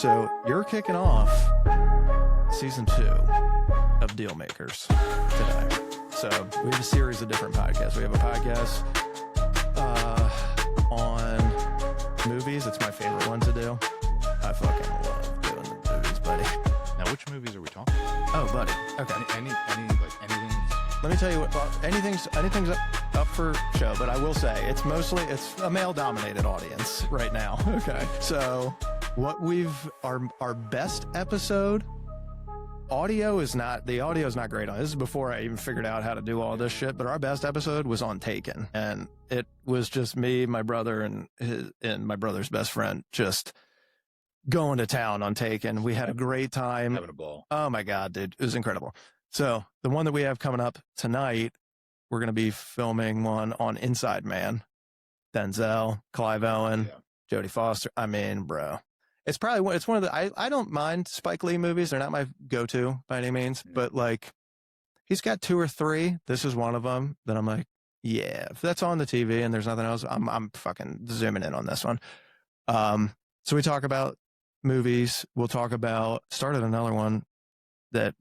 So you're kicking off season 2 of Dealmakers today. So we have a series of different podcasts. We have a podcast on movies. It's my favorite one to do. I fucking love doing the movies, buddy. Now, which movies are we talking? Oh, buddy. Okay. Anything? Let me tell you what. Anything's up for show, but I will say it's a male-dominated audience right now. Okay. So what our best episode. The audio is not great on. This is before I even figured out how to do all this shit. But our best episode was on Taken, and it was just me, my brother, and my brother's best friend just going to town on Taken. We had a great time, Having a ball. Oh my god, dude, it was incredible. So the one that we have coming up tonight, we're going to be filming one on Inside Man. Denzel, Clive Owen, Jodie Foster. I mean, bro. It's one of the, I don't mind Spike Lee movies. They're not my go-to by any means, but like he's got 2 or 3. This is one of them that I'm like, yeah, if that's on the TV and there's nothing else, I'm fucking zooming in on this one. So we talk about movies. We'll talk about, started another one that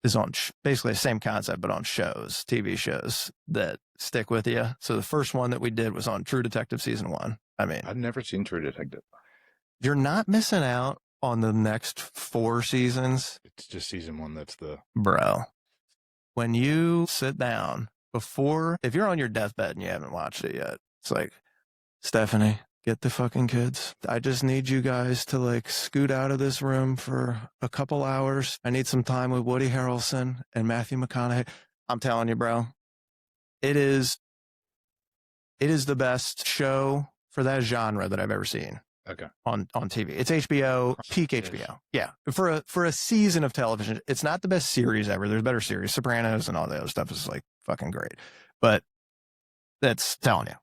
is on basically the same concept, but on shows, TV shows that stick with you. So the first one that we did was on True Detective season 1. I mean, I've never seen True Detective. You're not missing out on the next 4 seasons. It's just season 1 that's the... Bro, when you sit down if you're on your deathbed and you haven't watched it yet, it's like, Stephanie, get the fucking kids. I just need you guys to like scoot out of this room for a couple hours. I need some time with Woody Harrelson and Matthew McConaughey. I'm telling you, bro, it is the best show for that genre that I've ever seen. Okay. On TV. It's HBO, peak HBO. Yeah. For a season of television, it's not the best series ever. There's better series. Sopranos and all the other stuff is like fucking great. But that's telling you.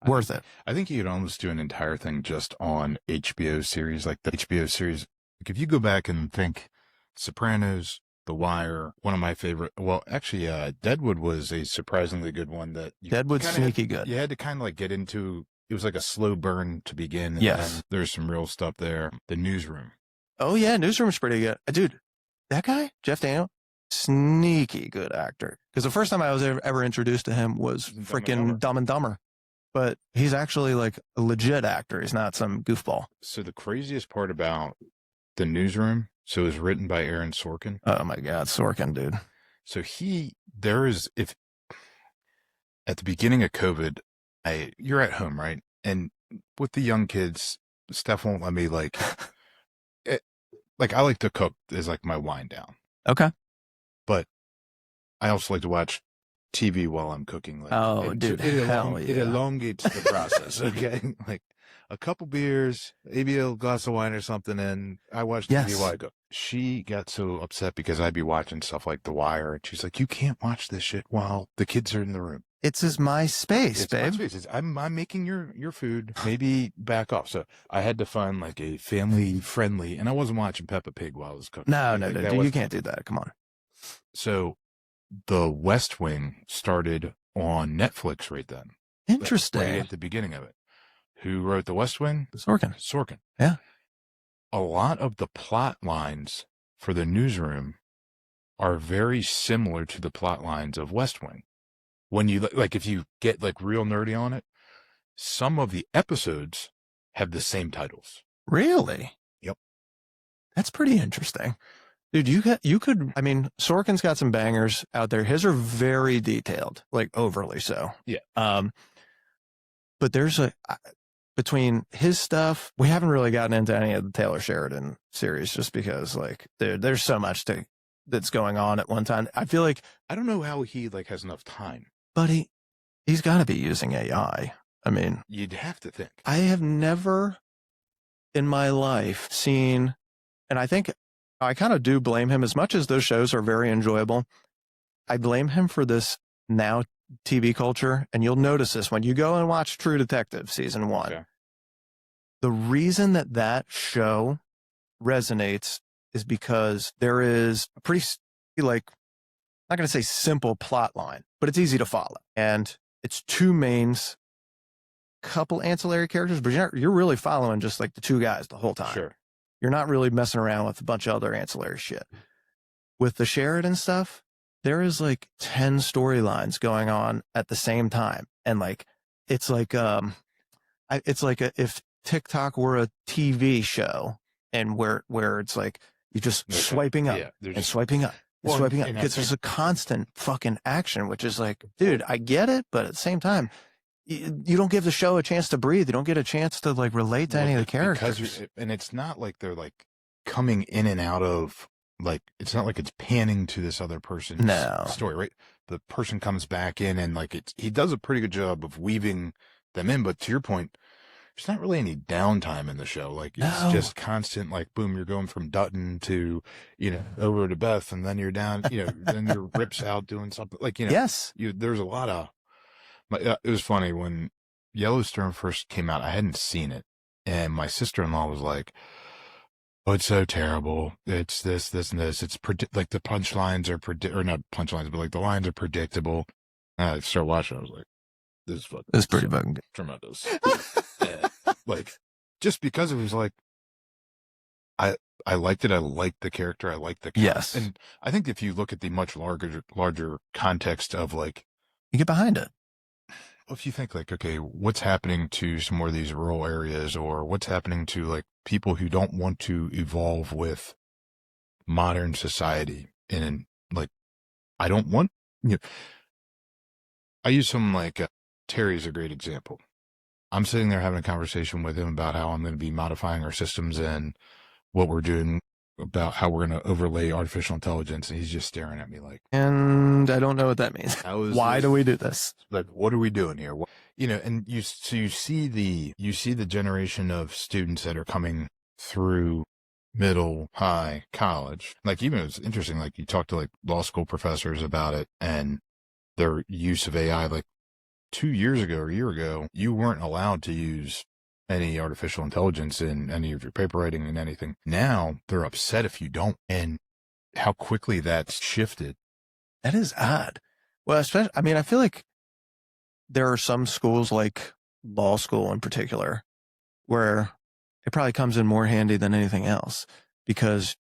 Worth it. I think you could almost do an entire thing just on HBO series, like the HBO series. Like if you go back and think Sopranos, The Wire, one of my favorite. Well, actually, Deadwood was a surprisingly good one that Deadwood's sneaky good. You had to kind of like get into. It was like a slow burn to begin. Yes. And there's some real stuff there. The Newsroom. Oh, yeah. Newsroom's pretty good. Dude, that guy, Jeff Daniel, sneaky good actor. Because the first time I was ever introduced to him was freaking Dumb and Dumber. But he's actually like a legit actor. He's not some goofball. So the craziest part about The Newsroom, so it was written by Aaron Sorkin. Oh, my God. Sorkin, dude. So if at the beginning of COVID, you're at home, right? And with the young kids, Steph won't let me I like to cook is like my wind down. Okay. But I also like to watch TV while I'm cooking. Dude, it elongates the process. Okay. Like a couple beers, maybe a glass of wine or something. And I watch TV while I cook. She got so upset because I'd be watching stuff like The Wire. And she's like, you can't watch this shit while the kids are in the room. It's my space, babe. My space. I'm making your food. Maybe back off. So I had to find like a family friendly, and I wasn't watching Peppa Pig while I was cooking. No, you can't do that. Come on. So The West Wing started on Netflix right then. Interesting. Right at the beginning of it. Who wrote The West Wing? Sorkin. Yeah. A lot of the plot lines for The Newsroom are very similar to the plot lines of West Wing. When you if you get like real nerdy on it, some of the episodes have the same titles. Really? Yep. That's pretty interesting. Dude, Sorkin's got some bangers out there. His are very detailed, like overly so. Yeah. But there's between his stuff, we haven't really gotten into any of the Taylor Sheridan series just because like there's so much that's going on at one time. I feel like I don't know how he has enough time. But he's got to be using AI. I mean, you'd have to think. I have never in my life seen, and I think I kind of do blame him as much as those shows are very enjoyable. I blame him for this now TV culture. And you'll notice this when you go and watch True Detective season 1. Okay. The reason that show resonates is because there is a pretty not going to say simple plot line, but it's easy to follow. And it's 2 mains, couple ancillary characters, but you're really following just like the 2 guys the whole time. Sure. You're not really messing around with a bunch of other ancillary shit. With the Sheridan stuff, there is like 10 storylines going on at the same time. And like, it's like, if TikTok were a TV show and where it's like, you're just swiping up and swiping up and swiping up because there's a constant fucking action, which is like, dude, I get it. But at the same time, you don't give the show a chance to breathe. You don't get a chance to like relate to any of the characters. And it's not like they're like coming in and out of, like, it's not like it's panning to this other person's story, right? The person comes back in and like he does a pretty good job of weaving them in. But to your point, there's not really any downtime in the show. Like it's just constant, like, boom, you're going from Dutton to, over to Beth, and then you're down, then your Rip's out doing something like, there's a lot of, it was funny when Yellowstone first came out, I hadn't seen it. And my sister-in-law was like, oh, it's so terrible. It's this, and this. It's like the punchlines are or not punchlines, but like the lines are predictable. And I started watching. I was like, this is pretty fucking good. Tremendous. Like, just because it was like, I liked it. I liked the character. I liked the cast. Yes. And I think if you look at the much larger context of like, you get behind it. If you think like, okay, what's happening to some more of these rural areas, or what's happening to like people who don't want to evolve with modern society, and like, I don't want, I use someone like Terry's a great example. I'm sitting there having a conversation with him about how I'm going to be modifying our systems and what we're doing about how we're going to overlay artificial intelligence. And he's just staring at me like, and I don't know what that means. Why do we do this? Like, what are we doing here? And you see the generation of students that are coming through middle, high, college. Like, even it's interesting, like you talk to like law school professors about it and their use of AI. Like 2 years ago or a year ago, you weren't allowed to use any artificial intelligence in any of your paper writing and anything. Now they're upset if you don't, and how quickly that's shifted. That is odd. Well, especially, I mean, I feel like there are some schools, like law school in particular, where it probably comes in more handy than anything else, because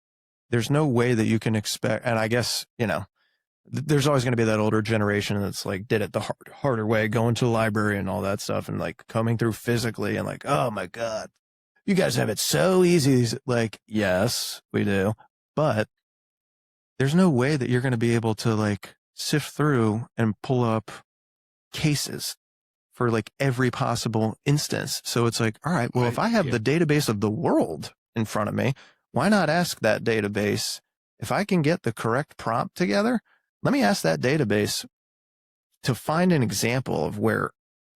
there's no way that you can expect, and I guess, there's always going to be that older generation that's like did it the harder way, going to the library and all that stuff, and like coming through physically and like, oh my God, you guys have it so easy. Like, yes, we do. But there's no way that you're going to be able to like sift through and pull up cases for like every possible instance. So it's like, all right, well, if I have the database of the world in front of me, why not ask that database, if I can get the correct prompt together, let me ask that database to find an example of where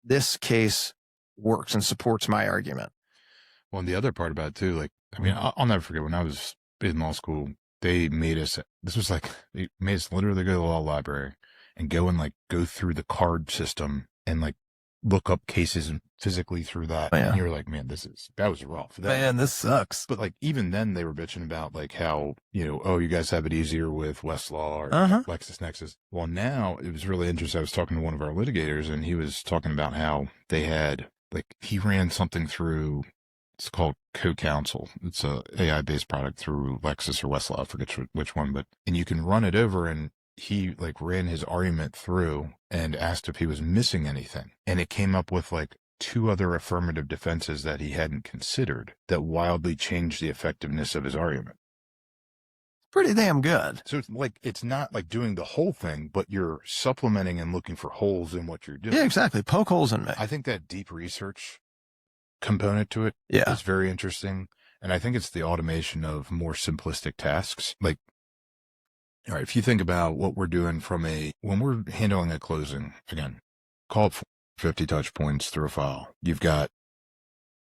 this case works and supports my argument. Well, and the other part about it too, like, I mean, I'll never forget when I was in law school, they made us literally go to the law library and go through the card system and like look up cases and physically through that. Oh, yeah. And you're like, man, that was rough. Man, this sucks. But like, even then they were bitching about like how, oh, you guys have it easier with Westlaw or LexisNexis. Well, now it was really interesting. I was talking to one of our litigators and he was talking about how they had, like, he ran something through, it's called Co-Counsel. It's a AI-based product through Lexis or Westlaw. I forget which one, and you can run it over, and he like ran his argument through and asked if he was missing anything. And it came up with like 2 other affirmative defenses that he hadn't considered that wildly changed the effectiveness of his argument. Pretty damn good. So it's not like doing the whole thing, but you're supplementing and looking for holes in what you're doing. Yeah, exactly. Poke holes in me. I think that deep research component to it is very interesting. And I think it's the automation of more simplistic tasks. Like, all right, if you think about what we're doing when we're handling a closing, again, call it 50 touch points through a file. You've got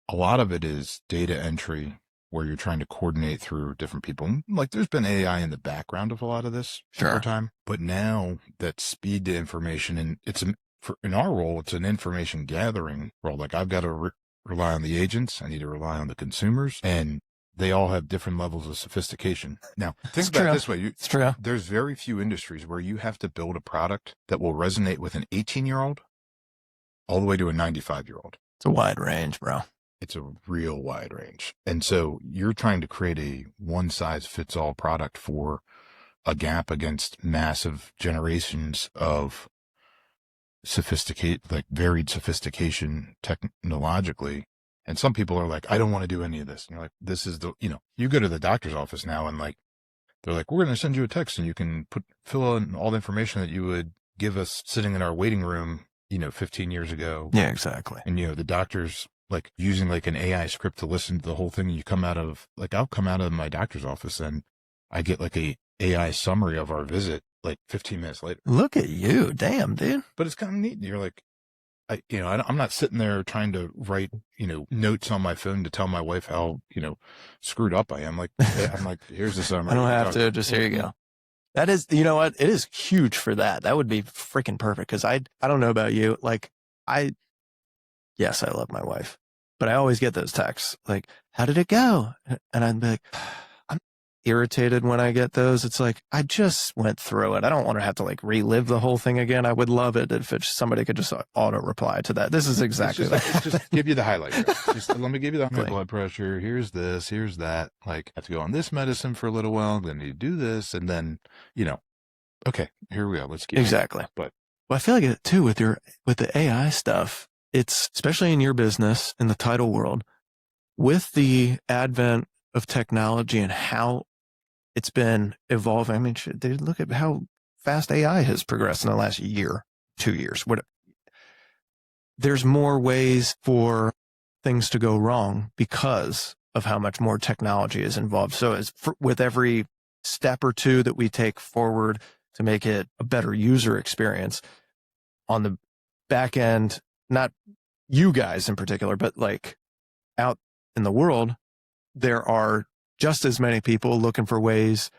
a lot of it is data entry where you're trying to coordinate through different people. Like, there's been AI in the background of a lot of this over time, but now that speed to information, and in our role, it's an information gathering role. Like, I've got to rely on the agents. I need to rely on the consumers, and they all have different levels of sophistication. Now, think about it this way. It's true. There's very few industries where you have to build a product that will resonate with an 18-year-old all the way to a 95-year-old. It's a wide range, bro. it's a real wide range. And so you're trying to create a one size fits all product for a gap against massive generations of varied sophistication technologically. And some people are like, I don't want to do any of this. And you're like, this is you go to the doctor's office now and like, they're like, we're going to send you a text and you can fill in all the information that you would give us sitting in our waiting room, 15 years ago. Yeah, exactly. And, the doctor's like using like an AI script to listen to the whole thing. I'll come out of my doctor's office and I get like a AI summary of our visit like 15 minutes later. Look at you. Damn, dude. But it's kind of neat. You're like, I'm not sitting there trying to write, notes on my phone to tell my wife how, screwed up I am. Like, I'm like, here's the summary. I don't have to. Just here you go. That is, you know what? It is huge for that. That would be freaking perfect. Cause I don't know about you. Like yes, I love my wife, but I always get those texts like, how did it go? And I'd be like, I'm irritated when I get those. It's like, I just went through it. I don't want to have to like relive the whole thing again. I would love it if somebody could just auto reply to that. This is exactly it's just give you the highlight. Right? Just let me give you the high blood pressure. Here's this, here's that. Like, I have to go on this medicine for a little while. Then you do this. And then, okay, here we go. Let's keep exactly. But I feel like it too with the AI stuff. It's especially in your business, in the title world, with the advent of technology and how it's been evolving. I mean, dude, look at how fast AI has progressed in the last year, 2 years. There's more ways for things to go wrong because of how much more technology is involved. So with every step or two that we take forward to make it a better user experience on the back end, not you guys in particular, but like out in the world, there are just as many people looking for ways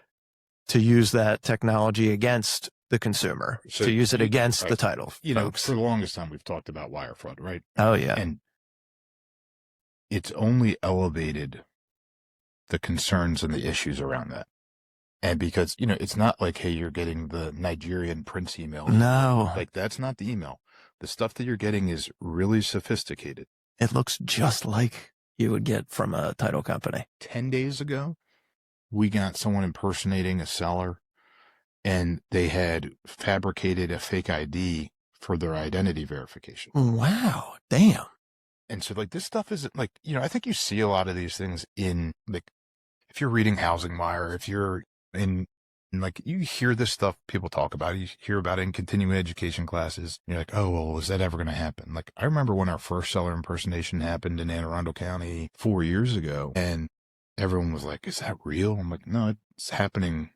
to use that technology against the consumer, to use it against the title folks. For the longest time, we've talked about wire fraud, right? Oh, yeah. And it's only elevated the concerns and the issues around that. And because, it's not like, hey, you're getting the Nigerian prince email. No. Like, that's not the email. The stuff that you're getting is really sophisticated. It looks just like you would get from a title company. 10 days ago, we got someone impersonating a seller, and they had fabricated a fake ID for their identity verification. Wow. Damn. And so, like, this stuff isn't like, I think you see a lot of these things in, like, if you're reading Housing Wire, if you're in, like, you hear this stuff people talk about, you hear about it in continuing education classes. You're like, oh, well, is that ever going to happen? Like, I remember when our first seller impersonation happened in Anne Arundel County 4 years ago, and everyone was like, is that real? I'm like, no, it's happening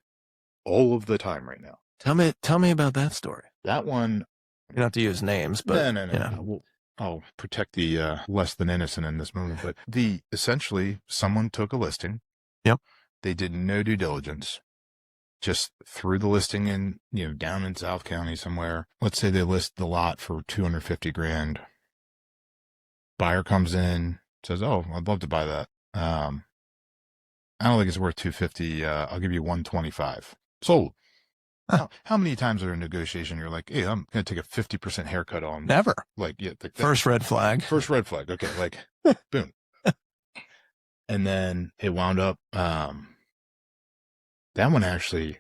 all of the time right now. Tell me about that story. That one. You don't have to use names, but no. I'll protect the less than innocent in this moment. But essentially, someone took a listing. Yep. They did no due diligence. Just threw the listing in, down in South County somewhere. Let's say they list the lot for $250,000. Buyer comes in, says, "Oh, I'd love to buy that. I don't think it's worth $250. I'll give you $125. Sold." How many times are in negotiation you're like, hey, I'm going to take a 50% haircut on? Never. Like, yeah. First red flag. First red flag. Okay. Like, boom. And then it wound up, that one actually,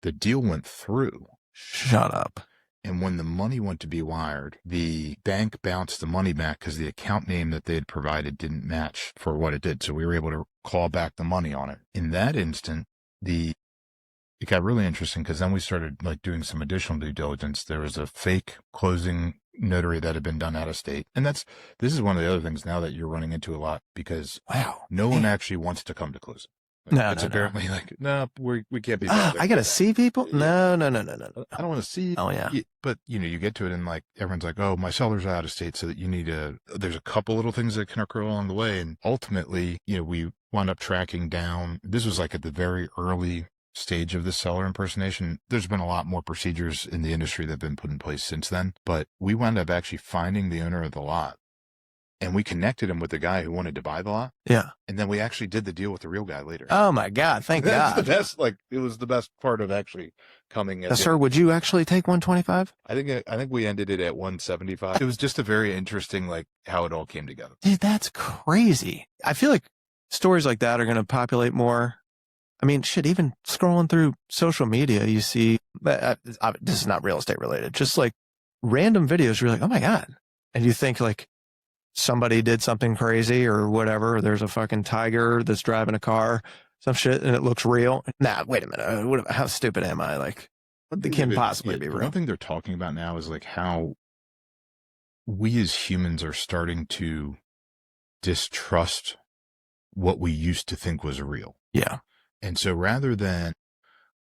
the deal went through. Shut up. And when the money went to be wired, the bank bounced the money back because the account name that they had provided didn't match for what it did. So we were able to call back the money on it. In that instant, it got really interesting because then we started like doing some additional due diligence. There was a fake closing notary that had been done out of state. And this is one of the other things now that you're running into a lot because no one actually wants to come to closing. Like, it's apparently like, no, we can't be bothered. I got to see people? No. I don't want to see. Oh, yeah. But, you get to it and like, everyone's like, oh, my seller's out of state. So that there's a couple little things that can occur along the way. And ultimately, we wound up tracking down. This was like at the very early stage of the seller impersonation. There's been a lot more procedures in the industry that have been put in place since then, but we wound up actually finding the owner of the lot and we connected him with the guy who wanted to buy the lot. Yeah. And then we actually did the deal with the real guy later. Oh my God. Thank That's God. the best. Like, it was the best part of actually coming. Sir, would you actually take 125? I think we ended it at 175. It was just a very interesting, like, how it all came together. Dude, that's crazy. I feel like stories like that are going to populate more. I mean, shit, even scrolling through social media, you see, this is not real estate related, just like random videos. You're like, oh my God. And you think like somebody did something crazy or whatever. Or there's a fucking tiger that's driving a car, some shit, and it looks real. Nah, wait a minute. How stupid am I? Like, it can possibly be real. One thing they're talking about now is like how we as humans are starting to distrust what we used to think was real. Yeah. And so rather than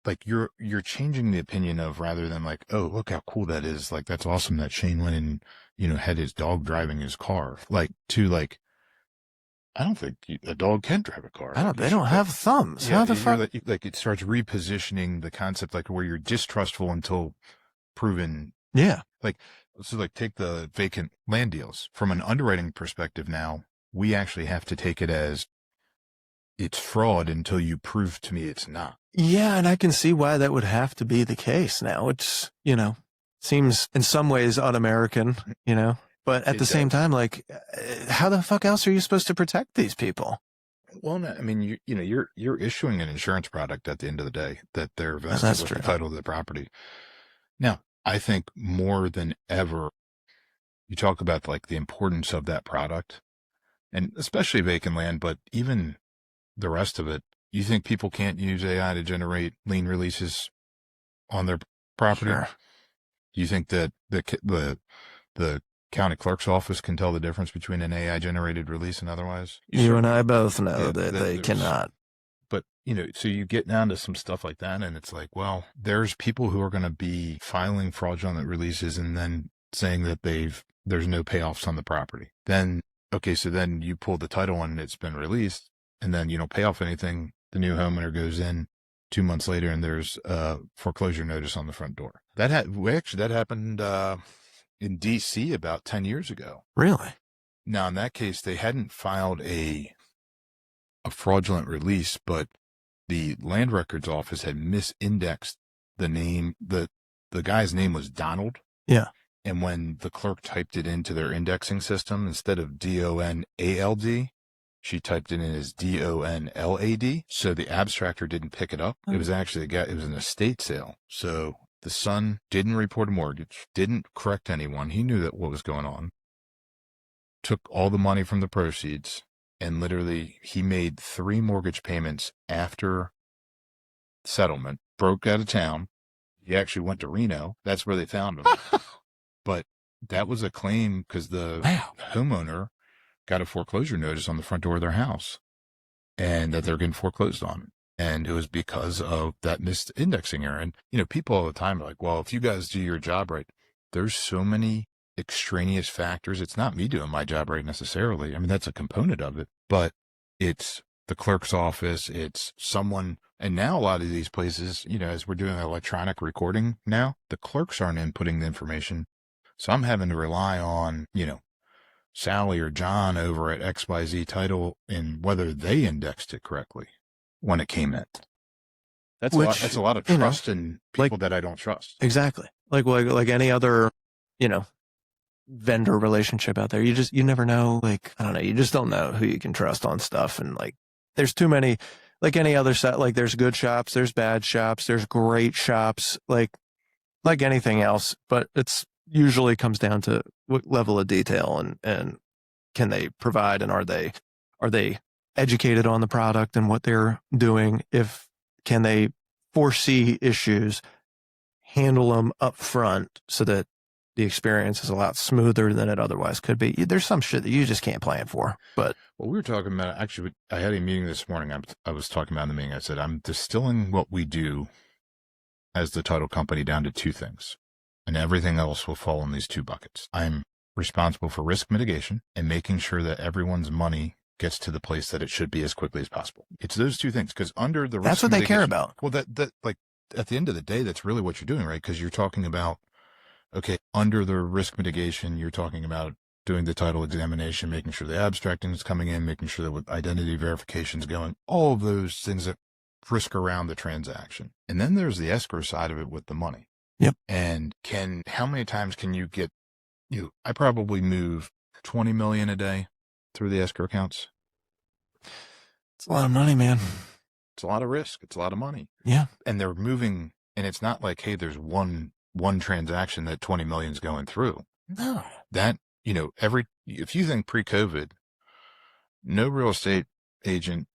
like you're changing the opinion of, rather than like, oh, look how cool that is. Like, that's awesome that Shane went and, had his dog driving his car, like, to like, I don't think a dog can drive a car. They don't have thumbs. Yeah, How the fuck? Like it starts repositioning the concept, like where you're distrustful until proven. Yeah. Like, so like take the vacant land deals from an underwriting perspective. Now we actually have to take it as it's fraud until you prove to me it's not. Yeah. And I can see why that would have to be the case now. It's, seems in some ways un-American, but at the same time, like, how the fuck else are you supposed to protect these people? Well, no, I mean, you're issuing an insurance product at the end of the day that they're vested with the title to the property. Now, I think more than ever, you talk about like the importance of that product, and especially vacant land, but even the rest of it. You think people can't use AI to generate lien releases on their property? Sure. You think that the county clerk's office can tell the difference between an AI generated release and otherwise? You and I both know that they cannot. But, so you get down to some stuff like that, and it's like, well, there's people who are going to be filing fraudulent releases and then saying that there's no payoffs on the property. Then, okay, so then you pull the title and it's been released, and then you don't pay off anything. The new homeowner goes in 2 months later and there's a foreclosure notice on the front door. That happened in DC about 10 years ago. Really? Now, in that case, they hadn't filed a fraudulent release, but the land records office had misindexed the name. The guy's name was Donald. Yeah. And when the clerk typed it into their indexing system, instead of DONALD, she typed it in as DONLAD. So the abstractor didn't pick it up. It was actually it was an estate sale. So the son didn't report a mortgage, didn't correct anyone. He knew that what was going on, took all the money from the proceeds, and literally he made 3 mortgage payments after settlement, broke out of town. He actually went to Reno. That's where they found him. But that was a claim because the homeowner got a foreclosure notice on the front door of their house and that they're getting foreclosed on. And it was because of that misindexing error. And, people all the time are like, well, if you guys do your job right, there's so many extraneous factors. It's not me doing my job right necessarily. I mean, that's a component of it, but it's the clerk's office. It's someone. And now a lot of these places, as we're doing electronic recording now, the clerks aren't inputting the information. So I'm having to rely on, Sally or John over at XYZ Title and whether they indexed it correctly when it came in. That's a lot of trust in people that I don't trust. Exactly. Like any other, vendor relationship out there. You never know. Like, I don't know. You just don't know who you can trust on stuff. And like, there's too many, like any other set, like there's good shops, there's bad shops, there's great shops, like anything else, but it's usually comes down to what level of detail and can they provide, and are they educated on the product and what they're doing? Can they foresee issues, handle them up front so that the experience is a lot smoother than it otherwise could be. There's some shit that you just can't plan for. But we were talking about, actually, I had a meeting this morning. I was talking about in the meeting. I said, I'm distilling what we do as the title company down to 2 things, and everything else will fall in these 2 buckets. I'm responsible for risk mitigation and making sure that everyone's money gets to the place that it should be as quickly as possible. It's those 2 things, because under the risk that's what they care about. Well, that like at the end of the day, that's really what you're doing, right? Because you're talking about, okay, under the risk mitigation, you're talking about doing the title examination, making sure the abstracting is coming in, making sure that identity verification is going, all of those things that frisk around the transaction. And then there's the escrow side of it with the money. Yep. And how many times can you get, I probably move 20 million a day through the escrow accounts. It's a lot of money, man. It's a lot of risk. It's a lot of money. Yeah. And they're moving, and it's not like, hey, there's one transaction that 20 million is going through. No. That, if you think pre-COVID, no real estate agent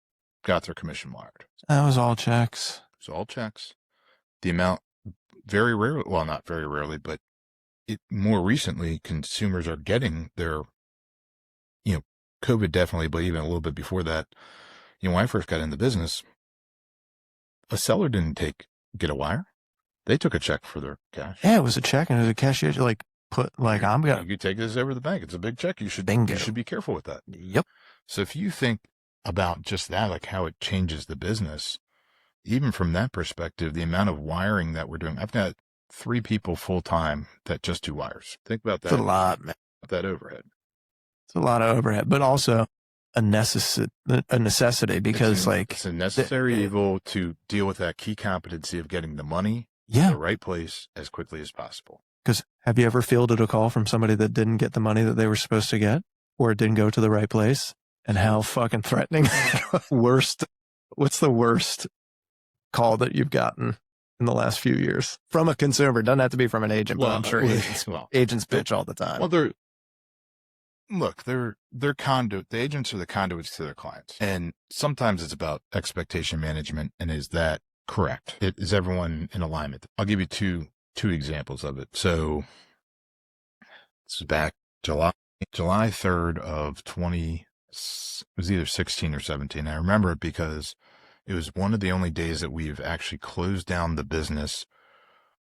got their commission wired. That was all checks. It's all checks. The amount, very rarely, well, not very rarely, but more recently, consumers are getting their, COVID definitely, but even a little bit before that, when I first got into business, a seller didn't get a wire. They took a check for their cash. Yeah, it was a check, and it was a cashier I'm gonna. You take this over to the bank. It's a big check. You should be careful with that. Yep. So if you think about just that, like how it changes the business, even from that perspective, the amount of wiring that we're doing. I've got 3 people full time that just do wires. Think about that. It's a lot, man. That overhead. It's a lot of overhead, but also a necessity because it's a necessary evil to deal with that key competency of getting the money in the right place as quickly as possible. Because have you ever fielded a call from somebody that didn't get the money that they were supposed to get, or it didn't go to the right place? And how fucking threatening. What's the worst call that you've gotten in the last few years from a consumer? Doesn't have to be from an agent, but I'm sure agents bitch all the time. Well, they're conduit. The agents are the conduits to their clients. And sometimes it's about expectation management. And is that correct? Is everyone in alignment? I'll give you two examples of it. So this is back July 3rd of it was either 16 or 17. I remember it because it was one of the only days that we've actually closed down the business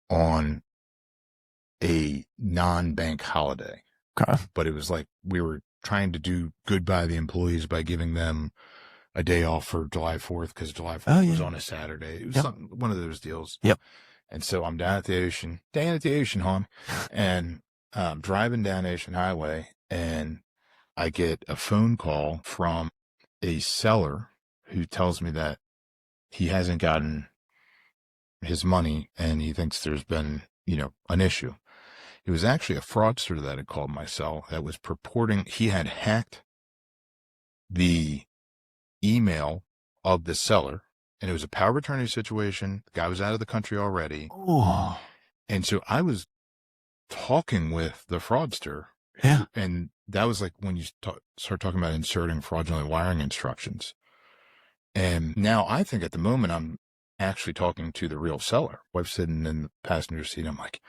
on a non-bank holiday. Okay. But it was like we were trying to do good by the employees by giving them a day off for July 4th because July 4th was on a Saturday. It was one of those deals. Yep. And so I'm down at the ocean, hon, and driving down Ocean Highway, and I get a phone call from a seller who tells me that he hasn't gotten his money and he thinks there's been, an issue. It was actually a fraudster that had called my cell that was purporting he had hacked the email of the seller, and it was a power of attorney situation. The guy was out of the country already. Oh. And so I was talking with the fraudster. Yeah. And that was like when you start talking about inserting fraudulent wiring instructions. And now I think at the moment I'm actually talking to the real seller. Wife's sitting in the passenger seat. I'm like,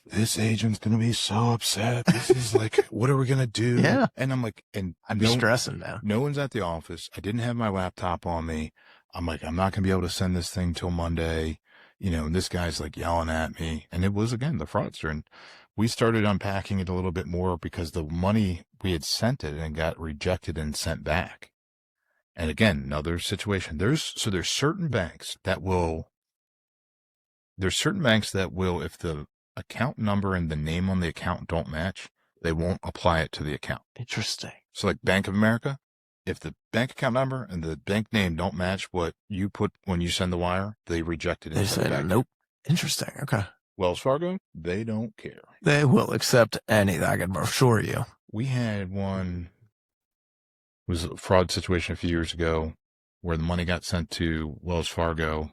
this agent's going to be so upset. This is like, what are we going to do? Yeah. And I'm like, and I'm stressing now. No one's at the office. I didn't have my laptop on me. I'm like, I'm not going to be able to send this thing till Monday. And this guy's like yelling at me. And it was, again, the fraudster. And we started unpacking it a little bit more because the money, we had sent it and got rejected and sent back. And again, another situation. There's certain banks that will, if the account number and the name on the account don't match, they won't apply it to the account. Interesting. So like Bank of America, if the bank account number and the bank name don't match what you put when you send the wire, they reject it. They say, nope. Interesting. Okay. Wells Fargo, they don't care. They will accept anything, I can assure you. We had one, it was a fraud situation a few years ago where the money got sent to Wells Fargo.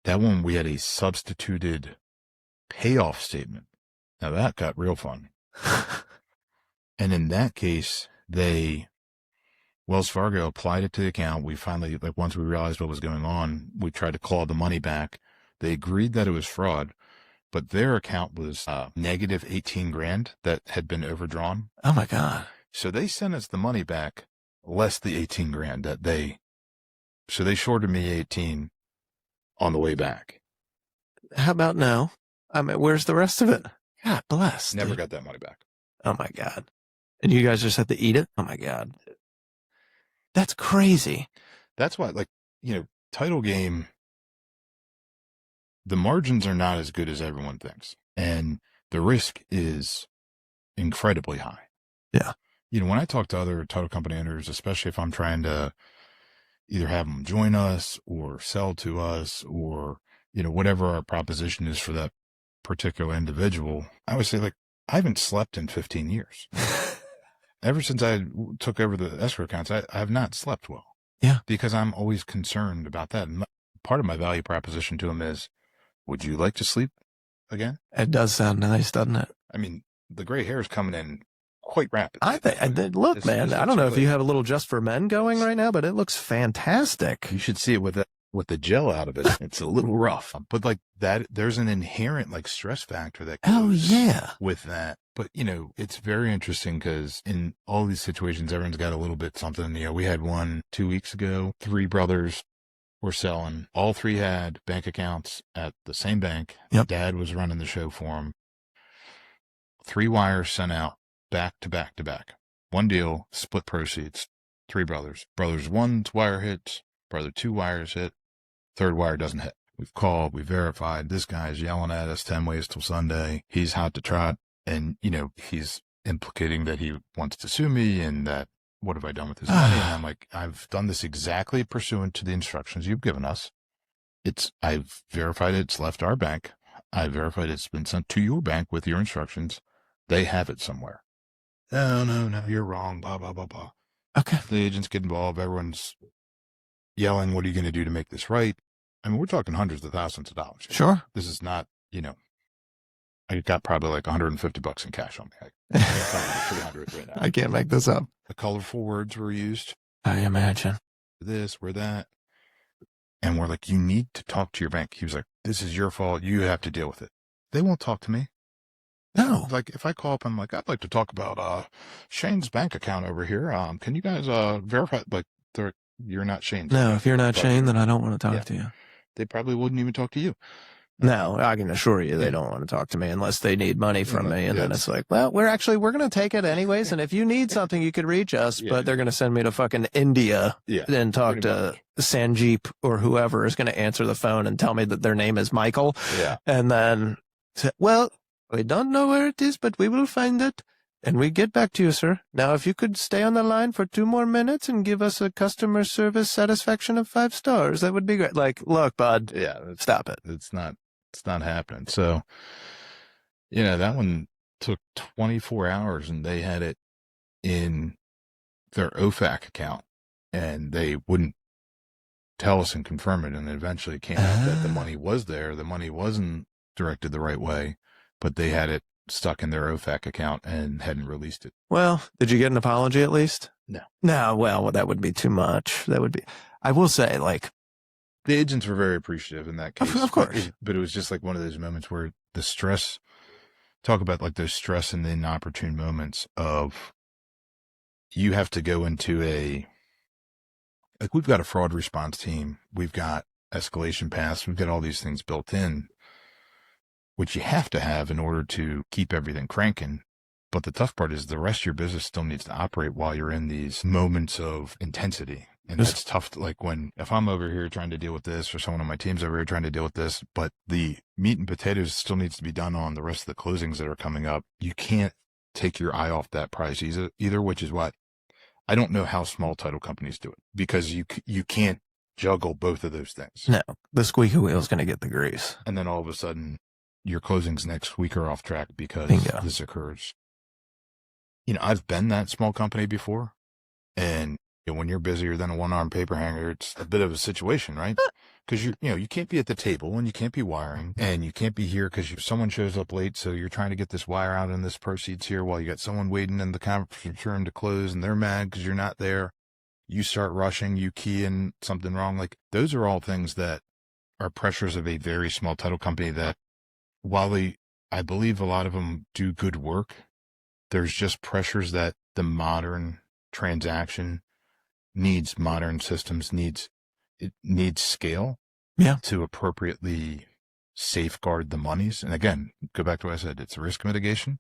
That one, we had a substituted payoff statement. Now that got real fun. And in that case, Wells Fargo applied it to the account. We finally, once we realized what was going on, we tried to claw the money back. They agreed that it was fraud, but their account was negative 18 grand that had been overdrawn. Oh my God. So they sent us the money back less the 18 grand so they shorted me 18 on the way back. How about now? I mean, where's the rest of it? God bless. Never got that money back. Oh my God. And you guys just had to eat it? Oh my God. That's crazy. That's why, title game, the margins are not as good as everyone thinks. And the risk is incredibly high. Yeah. You know, when I talk to other title company owners, especially if I'm trying to either have them join us or sell to us or, you know, whatever our proposition is for that particular individual, I would say, like, I haven't slept in 15 years. Ever since I took over the escrow accounts, I have not slept well. Yeah. Because I'm always concerned about that. And part of my value proposition to them is, would you like to sleep again? It does sound nice, doesn't it? I mean, the gray hair is coming in quite rapidly. I think, look, man, I don't know if you have a little Just for Men going right now, but it looks fantastic. You should see it with the gel out of it. It's a little rough, but like that, there's an inherent like stress factor that goes with that. But, you know, it's very interesting because in all these situations, everyone's got a little bit something. You know, we had one 2 weeks ago, 3 brothers were selling. All 3 had bank accounts at the same bank. Yep. Dad was running the show for them. 3 wires sent out back to back to back. One deal, split proceeds. 3 brothers. Brothers 1's wire hits. Brother 2 wires hit. 3rd wire doesn't hit. We've called. We verified. This guy's yelling at us 10 ways till Sunday. He's hot to trot. And, you know, he's implicating that he wants to sue me and that what have I done with his money? And I'm like, I've done this exactly pursuant to the instructions you've given us. I've verified it's left our bank. I verified it's been sent to your bank with your instructions. They have it somewhere. No, you're wrong. Blah, blah, blah, blah. Okay. The agents get involved. Everyone's yelling, what are you going to do to make this right? I mean, we're talking hundreds of thousands of dollars. Sure. This is not, you know, I got probably like $150 in cash on me. I probably 300 right now. I can't make this up. The colorful words were used. I imagine. This, we're that. And we're like, you need to talk to your bank. He was like, this is your fault. You have to deal with it. They won't talk to me. No. Like if I call up, I'm like, I'd like to talk about Shane's bank account over here. Can you guys verify? Like, you're not Shane. No, if you're not Shane, then I don't want to talk to you. They probably wouldn't even talk to you. No, I can assure you they don't want to talk to me unless they need money from me. And then it's like, well, we're going to take it anyways. And if you need something, you could reach us, but they're going to send me to fucking India and talk to Sanjeep or whoever is going to answer the phone and tell me that their name is Michael. Yeah. And then, well, we don't know where it is, but we will find it. And we get back to you, sir. Now, if you could stay on the line for 2 more minutes and give us a customer service satisfaction of 5 stars, that would be great. Like, look, bud. Yeah. Stop it. It's not happening. So, you know, that one took 24 hours and they had it in their OFAC account and they wouldn't tell us and confirm it. And eventually it came out that the money was there. The money wasn't directed the right way, but they had it stuck in their OFAC account and hadn't released it. Well, did you get an apology at least? No. No, well, that would be too much. That would be, I will say, like, the agents were very appreciative in that case. Of course. But it was just like one of those moments where the stress, talk about like those stress and the inopportune moments of you have to go into like we've got a fraud response team. We've got escalation paths. We've got all these things built in, which you have to have in order to keep everything cranking. But the tough part is the rest of your business still needs to operate while you're in these moments of intensity. And that's tough. Like if I'm over here trying to deal with this or someone on my team's over here trying to deal with this, but the meat and potatoes still needs to be done on the rest of the closings that are coming up. You can't take your eye off that prize either, which is what I don't know how small title companies do it because you can't juggle both of those things. No, the squeaky wheel is going to get the grease. And then all of a sudden your closings next week are off track because this occurs. You know, I've been that small company before and when you're busier than a one-armed paper hanger, it's a bit of a situation, right? Because you can't be at the table and you can't be wiring and you can't be here because someone shows up late. So you're trying to get this wire out and this proceeds here while you got someone waiting in the conference room to close and they're mad because you're not there. You start rushing, you key in something wrong. Like those are all things that are pressures of a very small title company that while I believe a lot of them do good work, there's just pressures that the modern transaction needs modern systems, it needs scale to appropriately safeguard the monies. And again, go back to what I said, it's risk mitigation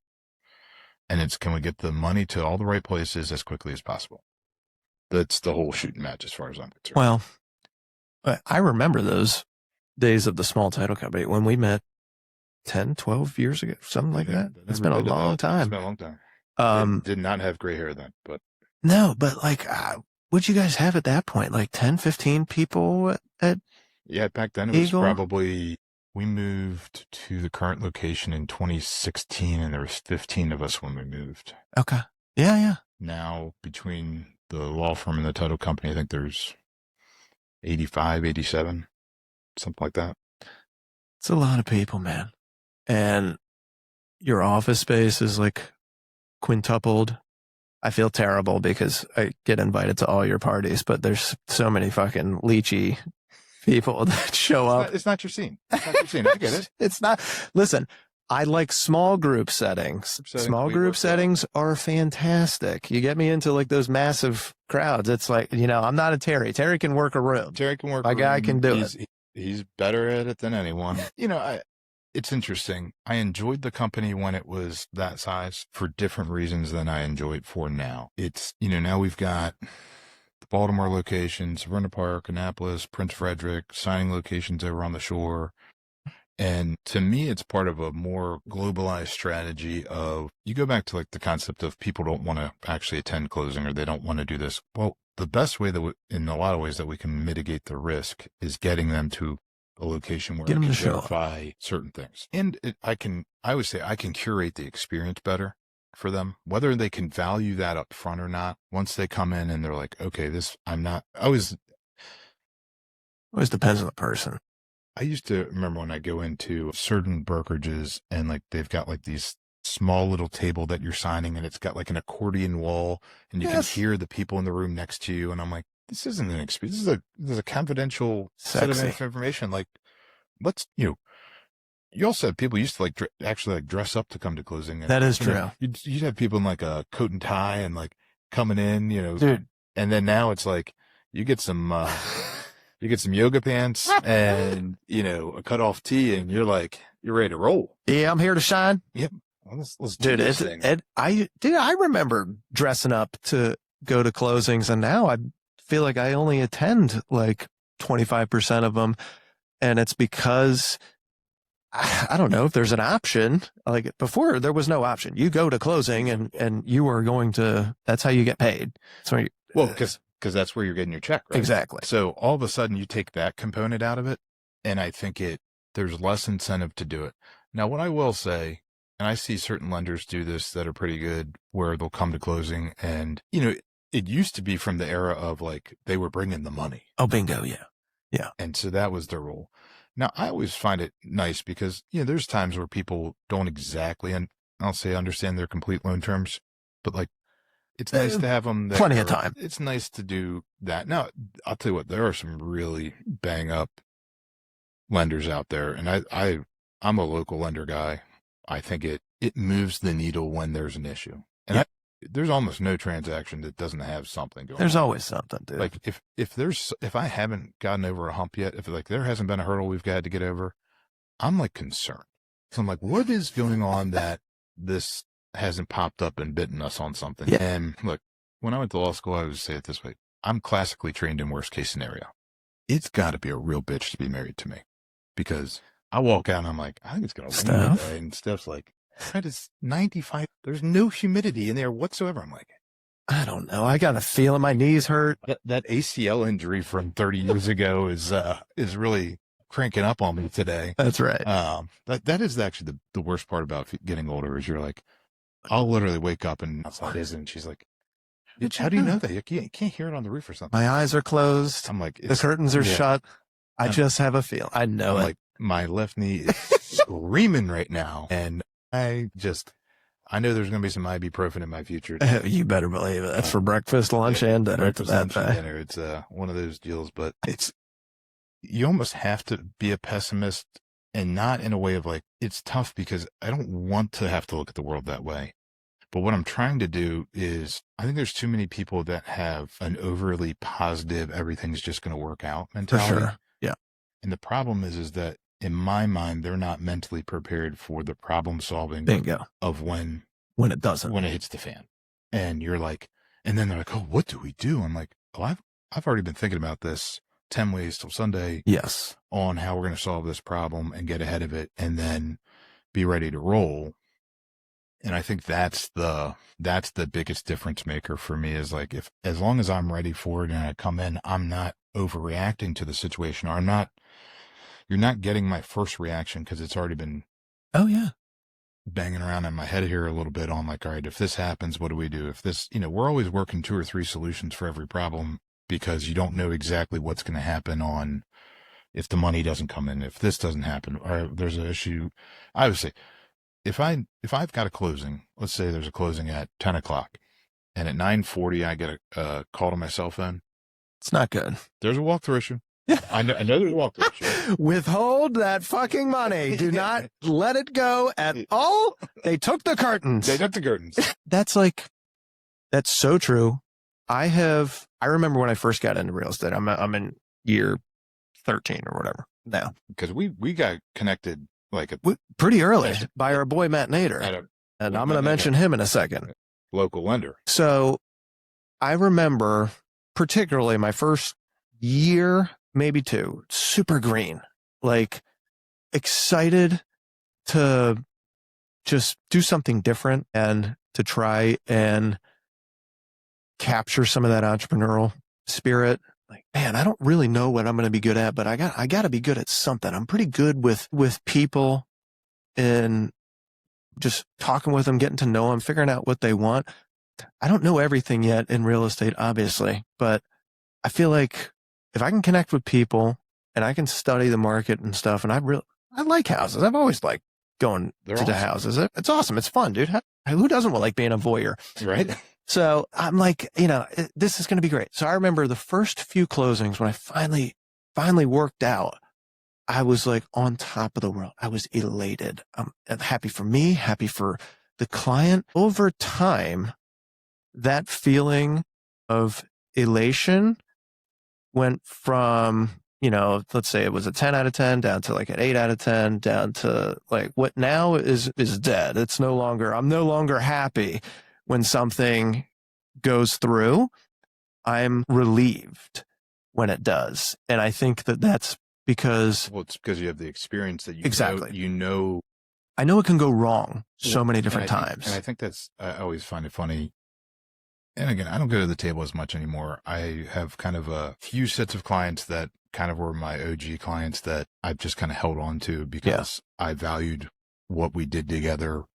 and can we get the money to all the right places as quickly as possible? That's the whole shooting match as far as I'm concerned. Well, I remember those days of the small title company when we met 10, 12 years ago, something like that. It's been a long time. It's been a long time. Did not have gray hair then, but no, but like, what'd you guys have at that point? Like 10, 15 people at yeah, back then it was Eagle? probably, we moved to the current location in 2016 and there was 15 of us when we moved. Okay. Yeah, yeah. Now between the law firm and the title company, I think there's 85, 87, something like that. It's a lot of people, man. And your office space is like quintupled. I feel terrible because I get invited to all your parties, but there's so many fucking leechy people that show up. It's not your scene. It's not your scene. I get it. It's not. Listen, I like small group settings. Small group settings are fantastic. You get me into like those massive crowds. It's like, I'm not a Terry. Terry can work a room. Terry can work My guy can do it. He's better at it than anyone. It's interesting. I enjoyed the company when it was that size for different reasons than I enjoy it for now. It's, now we've got the Baltimore locations, Vernon Park, Annapolis, Prince Frederick, signing locations over on the shore. And to me, it's part of a more globalized strategy of, you go back to like the concept of people don't want to actually attend closing or they don't want to do this. Well, the best way that in a lot of ways that we can mitigate the risk is getting them to a location where I can verify certain things. And I would say I can curate the experience better for them, whether they can value that up front or not. Once they come in and they're like, okay, always depends on the person. I used to remember when I go into certain brokerages and like they've got like these small little table that you're signing and it's got like an accordion wall and you can hear the people in the room next to you. And I'm like, this isn't an experience. This is a confidential set of information. Like, let's, you also have people used to like actually like dress up to come to closing. And, that is true. You'd have people in like a coat and tie and like coming in, dude. And then now it's like you get some yoga pants and, a cut off tee and you're ready to roll. Yeah, I'm here to shine. Yep. Well, let's do this thing. I remember dressing up to go to closings and now I feel like I only attend like 25% of them. And it's because I don't know if there's an option. Like before there was no option. You go to closing and you are going to, that's how you get paid. So because that's where you're getting your check, right? Exactly. So all of a sudden you take that component out of it. And I think there's less incentive to do it. Now, what I will say, and I see certain lenders do this that are pretty good where they'll come to closing and, it used to be from the era of like, they were bringing the money. Oh, bingo. Yeah. Yeah. And so that was their role. Now, I always find it nice because, there's times where people don't exactly, and I'll say understand their complete loan terms, but like, it's nice to have them. Plenty of time. It's nice to do that. Now, I'll tell you what, there are some really bang up lenders out there. And I'm a local lender guy. I think it moves the needle when there's an issue. And there's almost no transaction that doesn't have something going on. There's always something, dude. Like if I haven't gotten over a hump yet, if like there hasn't been a hurdle we've got to get over, I'm like concerned. So I'm like, what is going on that this hasn't popped up and bitten us on something? Yeah. And look, when I went to law school, I would say it this way. I'm classically trained in worst case scenario. It's got to be a real bitch to be married to me because I walk out and I'm like, I think it's going to rain today. And Steph's like, it's 95. There's no humidity in there whatsoever. I'm like, I don't know. I got a feeling my knees hurt. That ACL injury from 30 years ago is really cranking up on me today. That's right. That is actually the worst part about getting older is you're like, I'll literally wake up and outside is, and she's like, how do you know that? You can't hear it on the roof or something. My eyes are closed. I'm like, the curtains are shut. I just have a feel. I know it. Like my left knee is screaming right now. And I know there's going to be some ibuprofen in my future. You better believe it. That's for breakfast, lunch, and dinner. It's one of those deals, but you almost have to be a pessimist and not in a way of like, it's tough because I don't want to have to look at the world that way. But what I'm trying to do is I think there's too many people that have an overly positive, everything's just going to work out mentality. For sure. Yeah. And the problem is that in my mind, they're not mentally prepared for the problem solving of when it doesn't, when it hits the fan. And you're like, and then they're like, oh, what do we do? I'm like, oh, I've already been thinking about this 10 ways till Sunday. Yes. On how we're going to solve this problem and get ahead of it and then be ready to roll. And I think that's the biggest difference maker for me is like, if, as long as I'm ready for it and I come in, I'm not overreacting to the situation, or you're not getting my first reaction because it's already been Oh yeah. banging around in my head here a little bit on like, all right, if this happens, what do we do? If this, we're always working 2 or 3 solutions for every problem, because you don't know exactly what's going to happen on, if the money doesn't come in, if this doesn't happen, or there's an issue. I would say, if I've got a closing, let's say there's a closing at 10 o'clock, and at 9:40 I get a call to my cell phone. It's not good. There's a walkthrough issue. I know there's a walkthrough issue. Withhold that fucking money. Do not let it go at all. They took the curtains. That's so true. I remember when I first got into real estate. I'm in year 13 or whatever now. Because we got connected like pretty early by our boy Matt Nader. And I'm going to mention him in a second. Local lender. So I remember particularly my first year, maybe 2, super green, like excited to just do something different and to try and capture some of that entrepreneurial spirit. Like, man, I don't really know what I'm going to be good at, but I got to be good at something. I'm pretty good with people and just talking with them, getting to know them, figuring out what they want. I don't know everything yet in real estate, obviously, but I feel like if I can connect with people and I can study the market and stuff, and I like houses. I've always liked going to the houses. It's awesome. It's fun, dude. Who doesn't like being a voyeur? Right. So I'm like, this is going to be great. So I remember the first few closings when I finally worked out, I was like on top of the world. I was elated. I'm happy for me, happy for the client. Over time, that feeling of elation went from, let's say it was a 10 out of 10 down to like an 8 out of 10, down to like what now is dead. I'm no longer happy when something goes through. I'm relieved when it does. And I think that's because, well, it's because you have the experience that exactly. I know it can go wrong so many different times. And I think I always find it funny. And again, I don't go to the table as much anymore. I have kind of a few sets of clients that kind of were my OG clients that I've just kind of held on to because I valued what we did together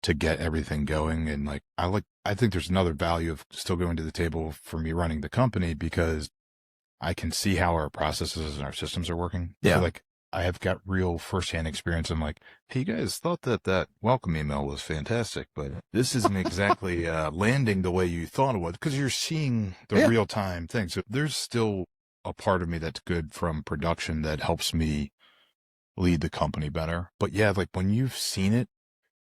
to get everything going. And like, I think there's another value of still going to the table for me running the company, because I can see how our processes and our systems are working. Yeah. So like, I have got real firsthand experience. I'm like, hey, you guys thought that welcome email was fantastic, but this isn't exactly landing the way you thought it was, because you're seeing the real time thing. So there's still a part of me that's good from production that helps me lead the company better. But yeah, like when you've seen it,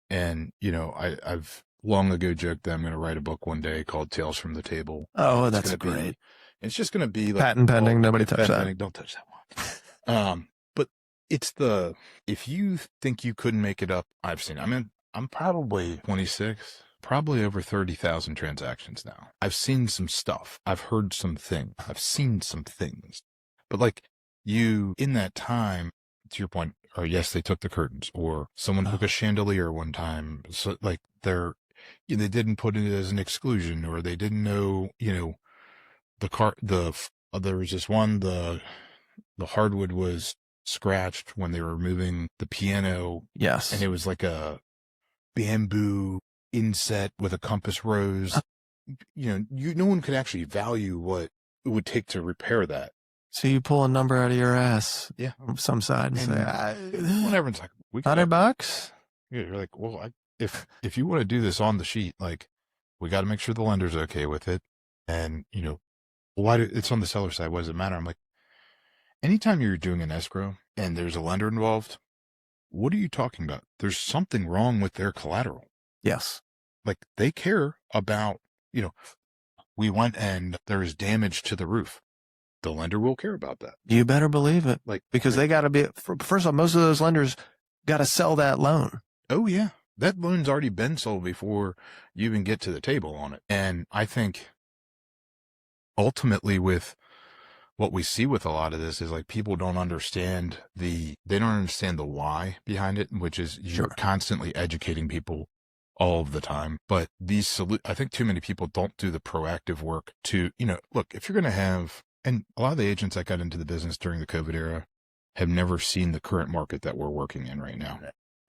and I've long ago joked that I'm going to write a book one day called Tales from the Table. Oh, that's great. It's just going to be like patent pending. Nobody touch that. Pending, don't touch that one. But it's if you think you couldn't make it up, I've seen. I'm probably 26, probably over 30,000 transactions now. I've seen some stuff. I've heard some things. I've seen some things. But like in that time, to your point, or yes, they took the curtains, or someone took a chandelier one time. So like they didn't put it as an exclusion, or they didn't know, there was this one, the hardwood was scratched when they were moving the piano. Yes. And it was like a bamboo inset with a compass rose. No one could actually value what it would take to repair that. So you pull a number out of your ass, yeah, from some side, and say, everyone's like, $100. Yeah, you're like, well, if you want to do this on the sheet, like, we got to make sure the lender's okay with it, and it's on the seller side. What does it matter? I'm like, anytime you're doing an escrow and there's a lender involved, what are you talking about? There's something wrong with their collateral. Yes, like they care about. We went and there is damage to the roof. The lender will care about that. You better believe it. Because they got to be, first of all, most of those lenders got to sell that loan. Oh yeah. That loan's already been sold before you even get to the table on it. And I think ultimately with what we see with a lot of this is like people don't understand the why behind it, which is you're constantly educating people all of the time, but I think too many people don't do the proactive work to, look, if you're going to have, and a lot of the agents that got into the business during the COVID era have never seen the current market that we're working in right now.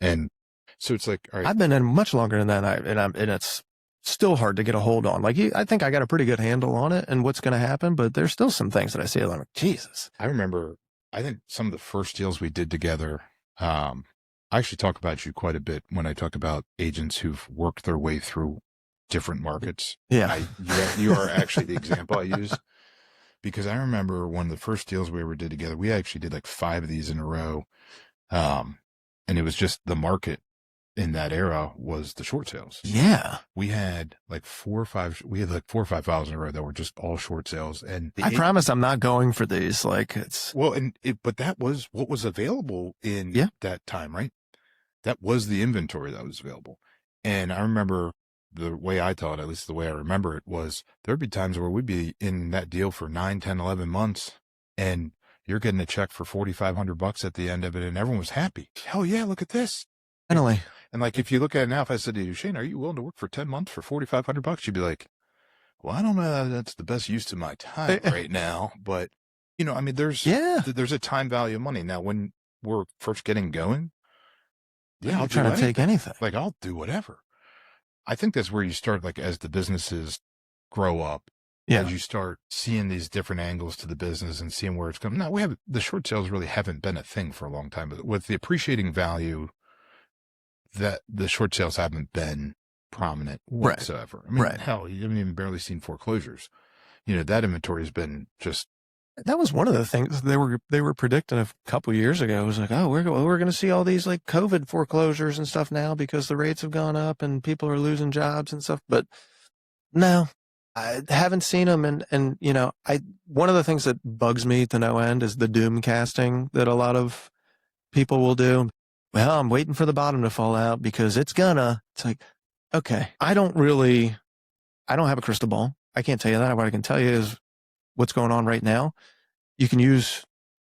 And so it's like, all right. I've been in much longer than that, and it's still hard to get a hold on. Like, I think I got a pretty good handle on it and what's going to happen, but there's still some things that I see. I'm like, Jesus. I remember, I think some of the first deals we did together, I actually talk about you quite a bit when I talk about agents who've worked their way through different markets. Yeah. You are actually the example I use, because I remember one of the first deals we ever did together, we actually did like 5 of these in a row. And it was just the market in that era was the short sales. Yeah. We had like 4 or 5 files in a row that were just all short sales. And I promise I'm not going for these. Like, it's but that was what was available in that time, right? That was the inventory that was available. And I remember the way I taught, at least the way I remember it, was there'd be times where we'd be in that deal for 9, 10, 11 months, and you're getting a check for $4,500 at the end of it, and everyone was happy. Hell yeah, look at this. Finally. And like, if you look at it now, if I said to you, Shane, are you willing to work for 10 months for $4,500? You'd be like, well, I don't know that that's the best use of my time right now. But, I mean, there's a time value of money. Now, when we're first getting going, I'll try to take anything. Like, I'll do whatever. I think that's where you start, like, as the businesses grow up, as you start seeing these different angles to the business and seeing where it's coming. Now, the short sales really haven't been a thing for a long time, but with the appreciating value, that the short sales haven't been prominent whatsoever. I mean, hell, you haven't even barely seen foreclosures. That inventory has been just. That was one of the things they were predicting a couple of years ago. It was like, oh, we're going to see all these like COVID foreclosures and stuff now because the rates have gone up and people are losing jobs and stuff. But no, I haven't seen them. And one of the things that bugs me to no end is the doom casting that a lot of people will do. Well, I'm waiting for the bottom to fall out because it's like, okay, I don't have a crystal ball. I can't tell you that. What I can tell you is what's going on right now. You can use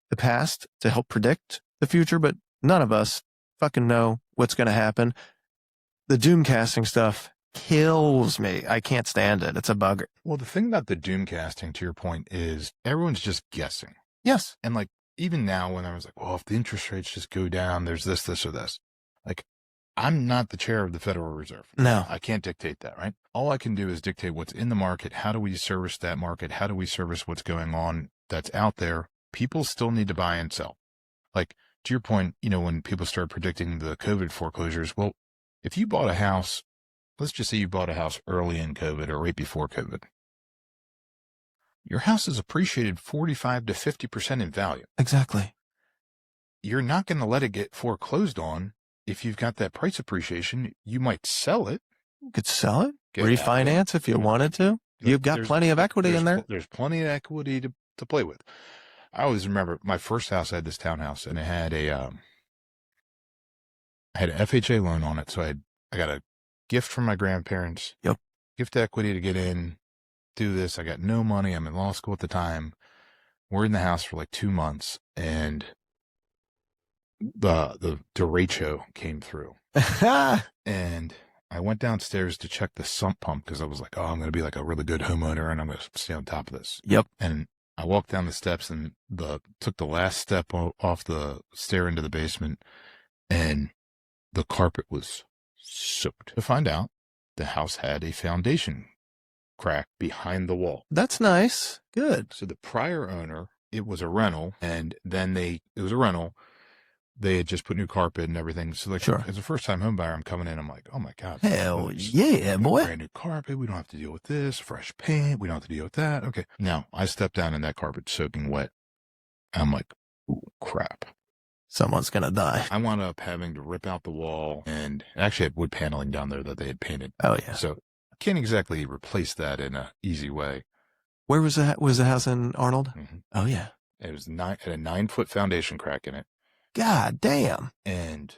the past to help predict the future, but none of us fucking know what's going to happen. The doom casting stuff kills me. I can't stand it. It's a bugger. Well, the thing about the doom casting, to your point, is everyone's just guessing. Yes. And like, even now when I was like, well, if the interest rates just go down, there's this, or this. Like, I'm not the chair of the Federal Reserve. No. I can't dictate that, right? All I can do is dictate what's in the market. How do we service that market? How do we service what's going on that's out there? People still need to buy and sell. Like, to your point, when people start predicting the COVID foreclosures, well, if you bought a house, let's just say you bought a house early in COVID or right before COVID, your house is appreciated 45 to 50% in value. Exactly. You're not going to let it get foreclosed on. If you've got that price appreciation, you might sell it. You could sell it, refinance if you wanted to. You've got plenty of equity in there. There's plenty of equity to play with. I always remember my first house. I had this townhouse, and it had I had an FHA loan on it. So I got a gift from my grandparents. Yep. Gift equity to get in, do this. I got no money. I'm in law school at the time. We're in the house for like 2 months, and the derecho came through. And I went downstairs to check the sump pump because I was like, oh, I'm going to be like a really good homeowner and I'm going to stay on top of this. Yep. And I walked down the steps and took the last step off the stair into the basement, and the carpet was soaked. To find out, the house had a foundation crack behind the wall. That's nice. Good. So the prior owner, it was a rental, and then it was a rental. They had just put new carpet and everything. So like, as a first-time home buyer, I'm coming in. I'm like, oh my God. Hell yeah, boy. Brand new carpet. We don't have to deal with this. Fresh paint. We don't have to deal with that. Okay. Now I stepped down and that carpet's soaking wet. I'm like, ooh, crap. Someone's going to die. I wound up having to rip out the wall, and actually had wood paneling down there that they had painted. Oh yeah. So I can't exactly replace that in an easy way. Where was that? Was the house in Arnold? Mm-hmm. Oh yeah. It was had a 9-foot foundation crack in it. God damn. And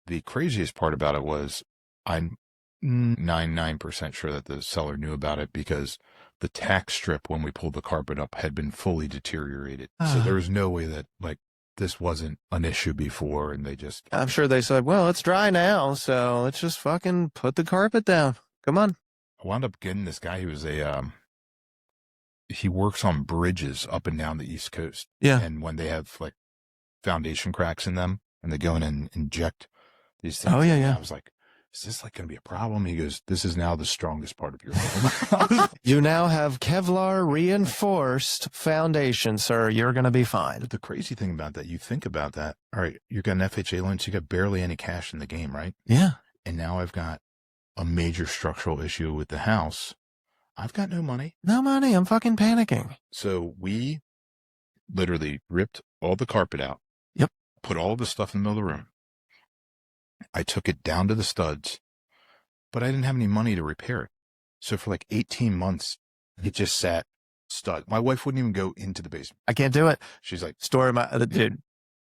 the craziest part about it was I'm 99% sure that the seller knew about it because the tack strip when we pulled the carpet up had been fully deteriorated. So there was no way that like this wasn't an issue before, and they just. I'm sure they said, well, it's dry now, so let's just fucking put the carpet down. Come on. I wound up getting this guy who was he works on bridges up and down the East Coast. Yeah. And when they have like foundation cracks in them and they go in and inject these things. Oh, yeah. I was like, is this like going to be a problem? He goes, this is now the strongest part of your home. You now have Kevlar reinforced foundation, sir. You're going to be fine. But the crazy thing about that, you think about that. All right, you got an FHA loan, so you got barely any cash in the game, right? Yeah. And now I've got a major structural issue with the house. I've got no money. No money. I'm fucking panicking. So we literally ripped all the carpet out. Yep. Put all the stuff in the middle of the room. I took it down to the studs, but I didn't have any money to repair it. So for like 18 months, it just sat stud. My wife wouldn't even go into the basement. I can't do it. She's like, Story my dude.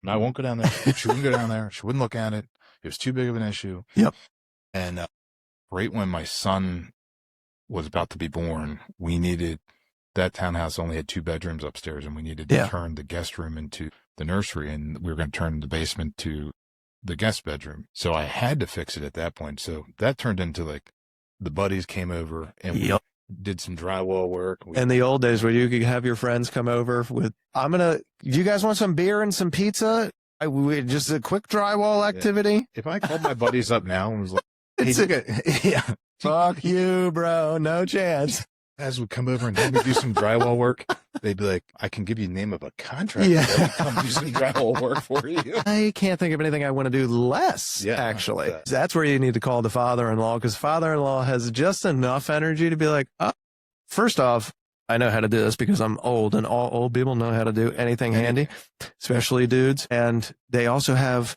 I won't go down there. She wouldn't go down there. She wouldn't look at it. It was too big of an issue. Yep. And right when my son was about to be born, we needed, that townhouse only had 2 bedrooms upstairs, and we needed to turn the guest room into the nursery, and we were going to turn the basement to the guest bedroom. So I had to fix it at that point. So that turned into like the buddies came over and we did some drywall work. In the old days where you could have your friends come over with, do you guys want some beer and some pizza? Just a quick drywall activity. Yeah. If I called my buddies up now and was like, hey, fuck you, bro. No chance. Guys would come over and have me do some drywall work. They'd be like, I can give you the name of a contractor that would come do some drywall work for you. I can't think of anything I want to do less, actually. That's where you need to call the father-in-law, because father-in-law has just enough energy to be like, first off, I know how to do this because I'm old, and all old people know how to do anything handy, especially dudes. And they also have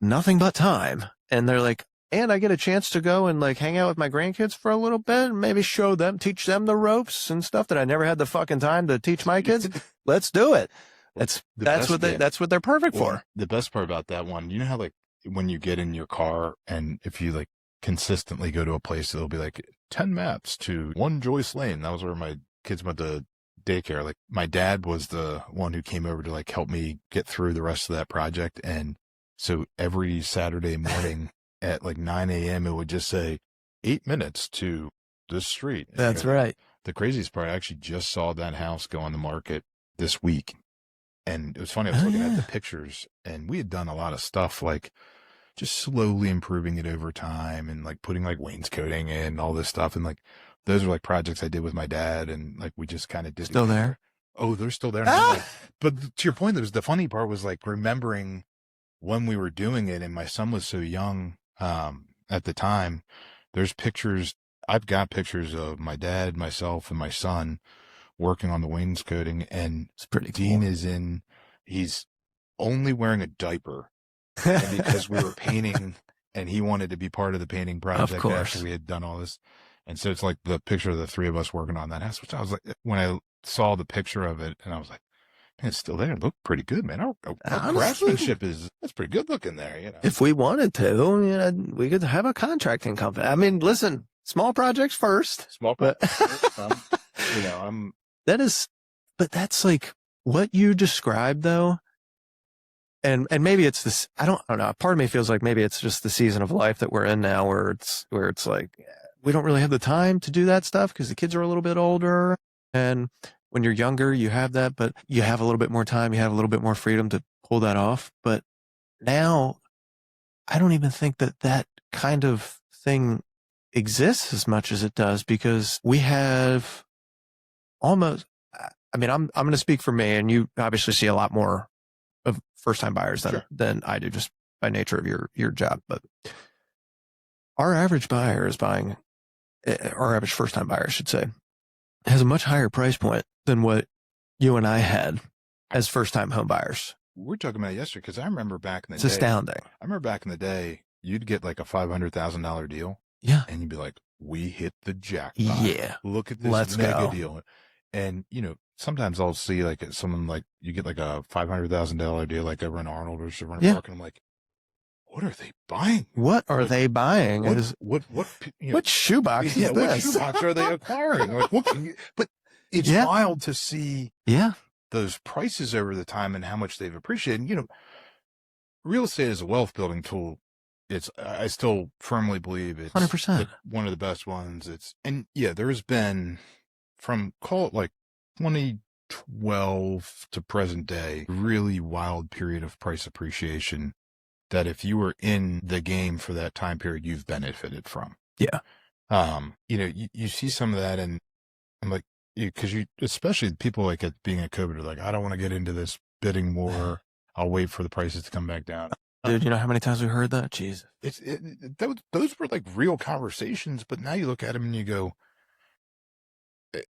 nothing but time. And they're like, and I get a chance to go and like hang out with my grandkids for a little bit and maybe show them, teach them the ropes and stuff that I never had the fucking time to teach my kids. Let's do it. That's what they're perfect for. The best part about that one, you know how like when you get in your car and if you like consistently go to a place, it'll be like 10 maps to 1 Joyce Lane. That was where my kids went to daycare. Like my dad was the one who came over to like help me get through the rest of that project. And so every Saturday morning at like 9 a.m., it would just say 8 minutes to this street. That's right. The craziest part, I actually just saw that house go on the market this week. And it was funny. I was looking at the pictures and we had done a lot of stuff, like just slowly improving it over time and like putting like wainscoting in and all this stuff. And like, those are like projects I did with my dad. And like, we just kind of did. Still there? Oh, they're still there. Like, but to your point, the funny part was like remembering when we were doing it and my son was so young. At the time, there's pictures. I've got pictures of my dad, myself, and my son working on the wainscoting, and it's pretty Dean cool. He's only wearing a diaper because we were painting and he wanted to be part of the painting project after we had done all this. And so it's like the picture of the 3 of us working on that house, which I was like, when I saw the picture of it and I was like, man, it's still there. It looked pretty good, man. Our craftsmanship that's pretty good looking there. You know, if we wanted to, we could have a contracting company. I mean, listen, small projects first. Small projects. But that's like what you described though. And maybe it's this, I don't know. Part of me feels like maybe it's just the season of life that we're in now where it's like, we don't really have the time to do that stuff because the kids are a little bit older. And when you're younger, you have that, but you have a little bit more time. You have a little bit more freedom to pull that off. But now I don't even think that kind of thing exists as much as it does because we have almost, I mean, I'm going to speak for me and you obviously see a lot more of first time buyers than I do just by nature of your job. But our average buyer is buying, our average first time buyer, I should say, has a much higher price point than what you and I had as first-time home buyers. We were talking about it yesterday because I remember back in the day. It's astounding. I remember back in the day, you'd get like a $500,000 deal. Yeah. And you'd be like, we hit the jackpot. Yeah. Look at this mega deal. And, sometimes I'll see like someone like, you get like a $500,000 deal like over in Arnold or Severn Park. And I'm like, what are they buying? What are they buying? What shoebox is this? What shoebox are they acquiring? Like, but it's wild to see those prices over the time and how much they've appreciated. You know, real estate is a wealth building tool. I still firmly believe it's 100%. one of the best ones. And yeah, there's been from call it like 2012 to present day, really wild period of price appreciation that if you were in the game for that time period, you've benefited from. Yeah. You know, you see some of that, and I'm like, because especially people like being at COVID are like, I don't want to get into this bidding war. I'll wait for the prices to come back down. Dude, you know how many times we heard that? Jesus. Those were like real conversations, but now you look at them and you go,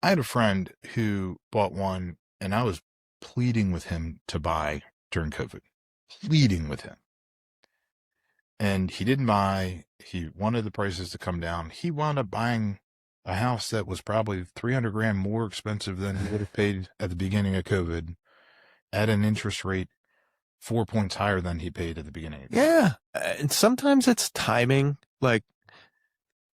I had a friend who bought one, and I was pleading with him to buy during COVID, pleading with him. And he didn't buy. He wanted the prices to come down. He wound up buying a house that was probably 300 grand more expensive than he would have paid at the beginning of COVID at an interest rate 4 points higher than he paid at the beginning. Yeah. And sometimes it's timing. Like,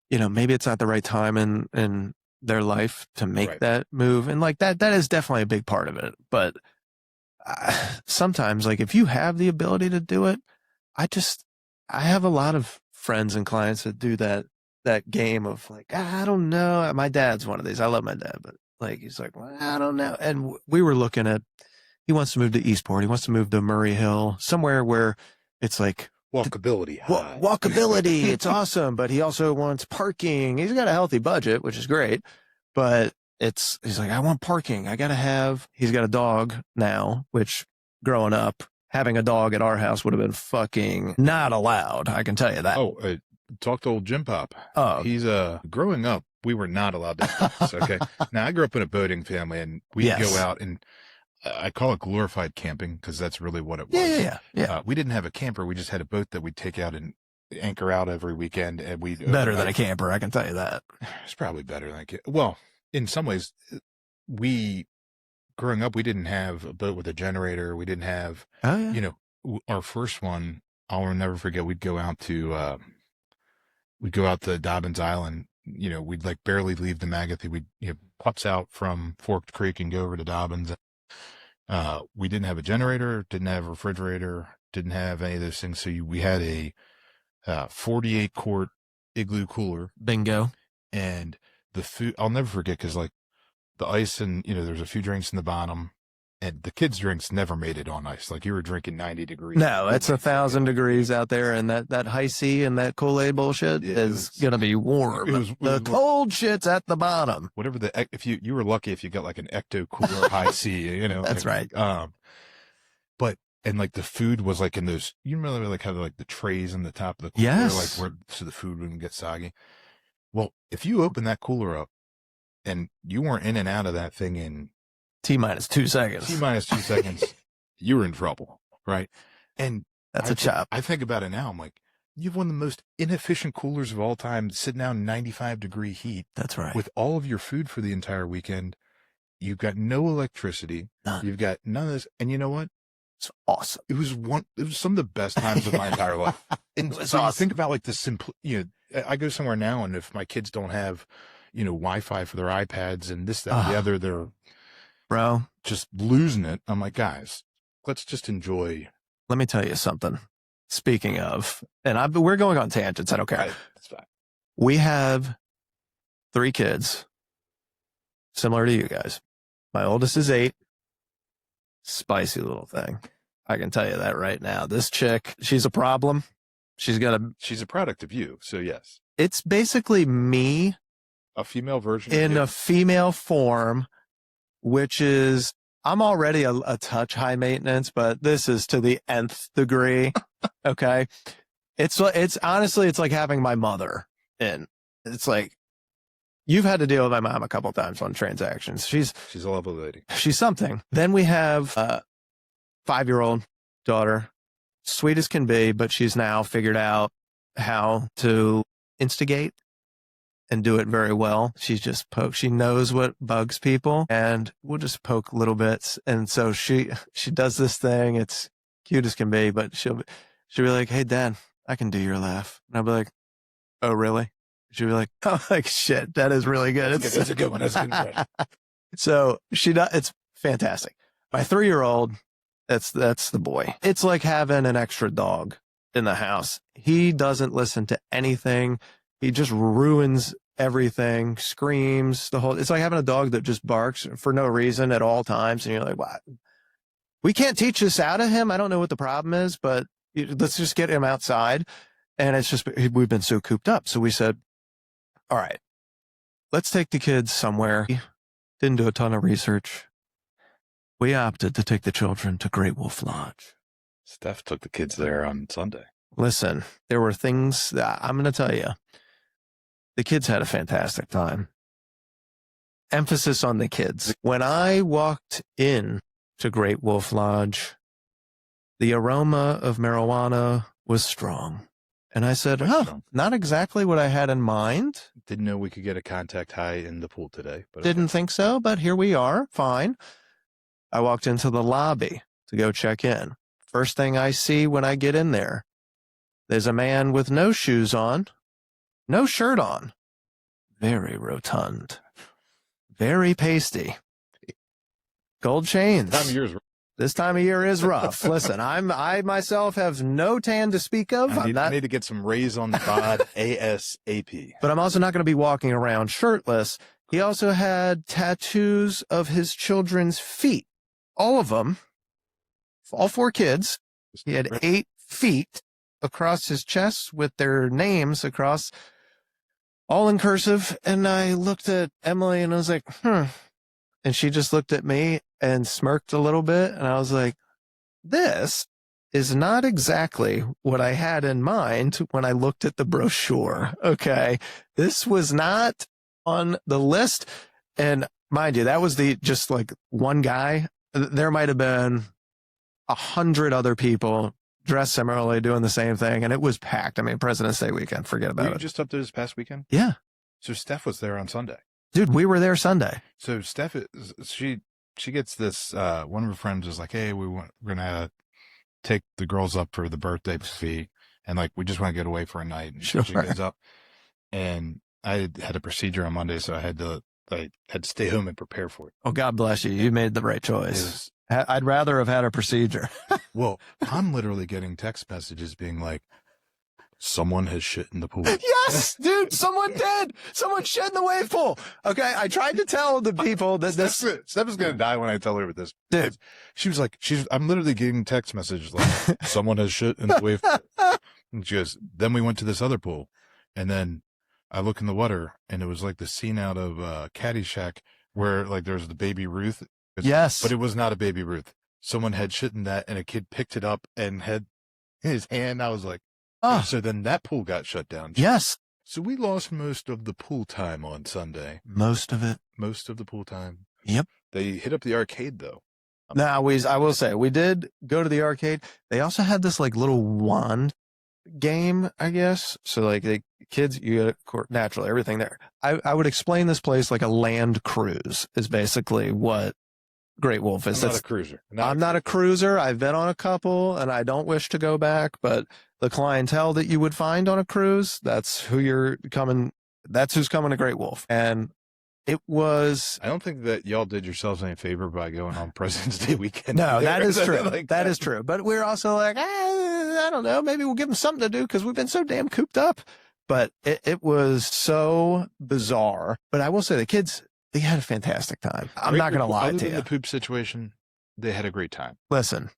you know, maybe it's not the right time in their life to make that move. And like that is definitely a big part of it. But sometimes, like, if you have the ability to do it, I have a lot of friends and clients that do that game of like, I don't know. My dad's one of these. I love my dad, but like, he's like, well, I don't know. And we were looking at, he wants to move to Eastport. He wants to move to Murray Hill, somewhere where it's like walkability. Walkability. It's awesome. But he also wants parking. He's got a healthy budget, which is great. But he's like, I want parking. He's got a dog now, which growing up, having a dog at our house would have been fucking not allowed. I can tell you that. Oh, talk to old Jim Pop. Oh, he's growing up, we were not allowed to have this, okay? Now, I grew up in a boating family, and we'd go out, and I call it glorified camping because that's really what it was. Yeah. We didn't have a camper. We just had a boat that we'd take out and anchor out every weekend. And better than a camper, I can tell you that. It's probably better than well, in some ways, growing up, we didn't have a boat with a generator. We didn't have, you know, our first one, I'll never forget, we'd go out to Dobbins Island. You know, we'd like barely leave the Magathie. We'd, you know, pups out from Forked Creek and go over to Dobbins. We didn't have a generator, didn't have a refrigerator, didn't have any of those things. So we had a 48 quart igloo cooler. Bingo. And the food, I'll never forget, because like the ice and, you know, there's a few drinks in the bottom, and the kids' drinks never made it on ice. Like you were drinking 90 degrees. No, it's 1,000 degrees out there, and that high C and that Kool-Aid bullshit is going to be warm. The cold shit's at the bottom. Whatever if you were lucky if you got like an Ecto Cooler high C, you know. That's right. And like the food was like in those, you remember like how like the trays on the top of the cooler, yes, like so the food wouldn't get soggy. Well, if you open that cooler up and you weren't in and out of that thing in T-minus 2 seconds, you were in trouble, right? And that's a chop. I think about it now. I'm like, you have one of the most inefficient coolers of all time, sitting down in 95-degree heat. That's right. With all of your food for the entire weekend. You've got no electricity. None. You've got none of this. And you know what? It's awesome. It was some of the best times of my entire life. And so awesome. You think about like the simple, you know, I go somewhere now, and if my kids don't have, you know, Wi-Fi for their iPads and this, that, and the other, they're just losing it. I'm like, guys, let's just enjoy. Let me tell you something. Speaking of, and we're going on tangents. I don't care. Right. That's fine. We have 3 kids, similar to you guys. My oldest is 8. Spicy little thing. I can tell you that right now. This chick, she's a problem. She's a product of you. So yes, it's basically me, a female version in a female form, which is, I'm already a touch high maintenance, but this is to the nth degree. Okay. It's honestly, it's like having my mother in. It's like, you've had to deal with my mom a couple of times on transactions. She's a lovely lady. She's something. Then we have a 5-year-old daughter, sweet as can be, but she's now figured out how to instigate and do it very well. She's just she knows what bugs people, and we'll just poke little bits. And so she does this thing. It's cute as can be, but she'll be like, "Hey, Dad, I can do your laugh." And I'll be like, "Oh, really?" She'd be like, "Oh, like shit, that is really good." That's a good one. That's a good one. So it's fantastic. My 3-year-old, that's the boy. It's like having an extra dog in the house. He doesn't listen to anything. He just ruins everything, screams the whole. It's like having a dog that just barks for no reason at all times. And you're like, what? We can't teach this out of him. I don't know what the problem is, but let's just get him outside. And it's just, we've been so cooped up. So we said, all right, let's take the kids somewhere. Didn't do a ton of research. We opted to take the children to Great Wolf Lodge. Steph took the kids there on Sunday. Listen, there were things that I'm going to tell you. The kids had a fantastic time. Emphasis on the kids. When I walked in to Great Wolf Lodge, the aroma of marijuana was strong. And I said, not exactly what I had in mind. Didn't know we could get a contact high in the pool today. But Didn't think so, but here we are. Fine. I walked into the lobby to go check in. First thing I see when I get in there, there's a man with no shoes on, no shirt on, very rotund, very pasty, gold chains. This time of year is rough. Listen, I myself have no tan to speak of. I need to get some rays on the bod ASAP. But I'm also not going to be walking around shirtless. He also had tattoos of his children's feet. All of them. All 4 kids. He had 8 feet across his chest with their names across, all in cursive. And I looked at Emily and I was like, And she just looked at me and smirked a little bit. And I was like, this is not exactly what I had in mind when I looked at the brochure. Okay. This was not on the list. And mind you, that was just like one guy. There might have been 100 other people dressed similarly doing the same thing. And it was packed. I mean, President's Day weekend, forget about it. Were you just up there this past weekend? Yeah. So Steph was there on Sunday. Dude, we were there Sunday. So Steph, she gets this, one of her friends was like, hey, we're going to take the girls up for the birthday fee. And like, we just want to get away for a night. And Sure. She goes up, and I had a procedure on Monday. So I had to stay home and prepare for it. Oh, God bless you. You made the right choice. I'd rather have had a procedure. Well, I'm literally getting text messages being like, someone has shit in the pool. Yes, dude, someone did. Someone shit in the wave pool. Okay, I tried to tell the people that Steph is going to die when I tell her this. Dude. She was like, I'm literally getting text messages like, someone has shit in the wave pool. And she goes, then we went to this other pool. And then I look in the water, and it was like the scene out of Caddyshack where like there's the baby Ruth. Yes. But it was not a baby Ruth. Someone had shit in that, and a kid picked it up and had in his hand. I was like, oh, so then that pool got shut down. Yes. So we lost most of the pool time on Sunday. Most of it. Most of the pool time. Yep. They hit up the arcade though. Now, I will say, we did go to the arcade. They also had this like little wand game, I guess. So like the kids, you get naturally everything there. I would explain this place like a land cruise is basically what Great Wolf is. I'm not a cruiser. I'm not a cruiser. I've been on a couple and I don't wish to go back, but the clientele that you would find on a cruise, that's who's coming to Great Wolf. And it was, I don't think that y'all did yourselves any favor by going on President's Day weekend. No, that is true. That is true. But we're also like, I don't know, maybe we'll give them something to do because we've been so damn cooped up. But it was so bizarre. But I will say the kids, they had a fantastic time. I'm not going to lie to you. The poop situation, they had a great time. Listen,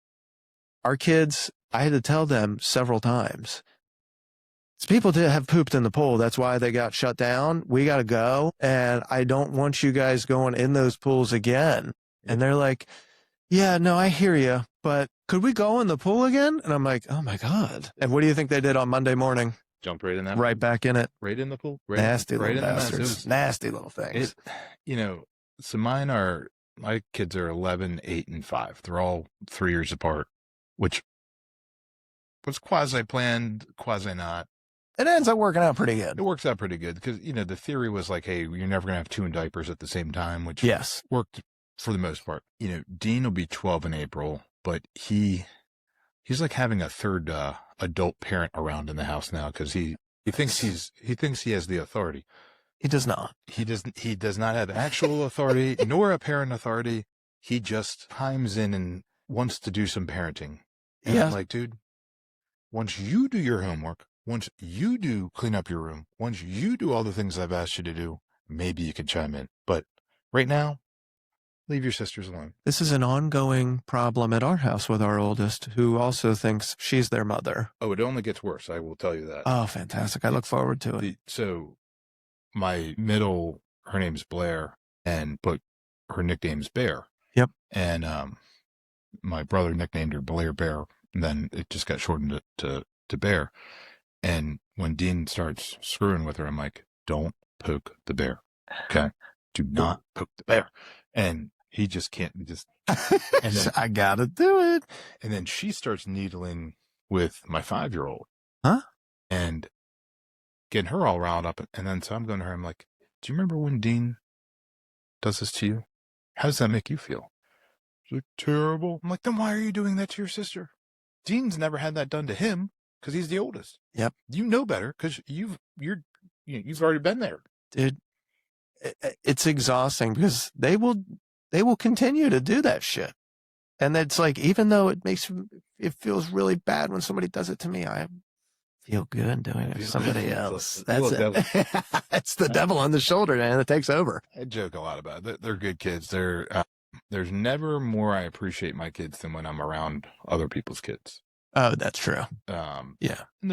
our kids, I had to tell them several times, people did have pooped in the pool. That's why they got shut down. We got to go. And I don't want you guys going in those pools again. And they're like, yeah, no, I hear you. But could we go in the pool again? And I'm like, oh my God. And what do you think they did on Monday morning? Jumped right in that. Right back in it. Right in the pool. Nasty little bastards. Nasty little things. So my kids are 11, 8, and 5. They're all 3 years apart, which was quasi-planned, quasi-not. It ends up working out pretty good. It works out pretty good because, the theory was like, hey, you're never going to have 2 in diapers at the same time, which worked for the most part. Dean will be 12 in April, but he's like having a third adult parent around in the house now because he thinks he has the authority. He does not. He does not have actual authority nor apparent authority. he just chimes in and wants to do some parenting. And Yeah. I'm like, dude, once you do your homework, once you do clean up your room, once you do all the things I've asked you to do, maybe you can chime in. But right now, leave your sisters alone. This is an ongoing problem at our house with our oldest, who also thinks she's their mother. Oh, it only gets worse. I will tell you that. Oh, fantastic. I look forward to it. So my middle, her name's Blair, but her nickname's Bear. Yep. And my brother nicknamed her Blair Bear, and then it just got shortened to Bear. And when Dean starts screwing with her, I'm like, don't poke the bear. Okay? Do not poke the bear. And he just can't and then, I gotta do it. And then she starts needling with my 5-year-old. Huh? And getting her all riled up. And then so I'm going to her, I'm like, do you remember when Dean does this to you? How does that make you feel? She's like, terrible. I'm like, then why are you doing that to your sister? Dean's never had that done to him because he's the oldest. Yep. You know better because you've already been there. Dude, it's exhausting because they will continue to do that shit. And it's like, even though it feels really bad when somebody does it to me, I feel good doing it to somebody else. That's it. It's the devil on the shoulder, man, that takes over. I joke a lot about it. They're good kids. There's never more I appreciate my kids than when I'm around other people's kids. Oh, that's true. Yeah. And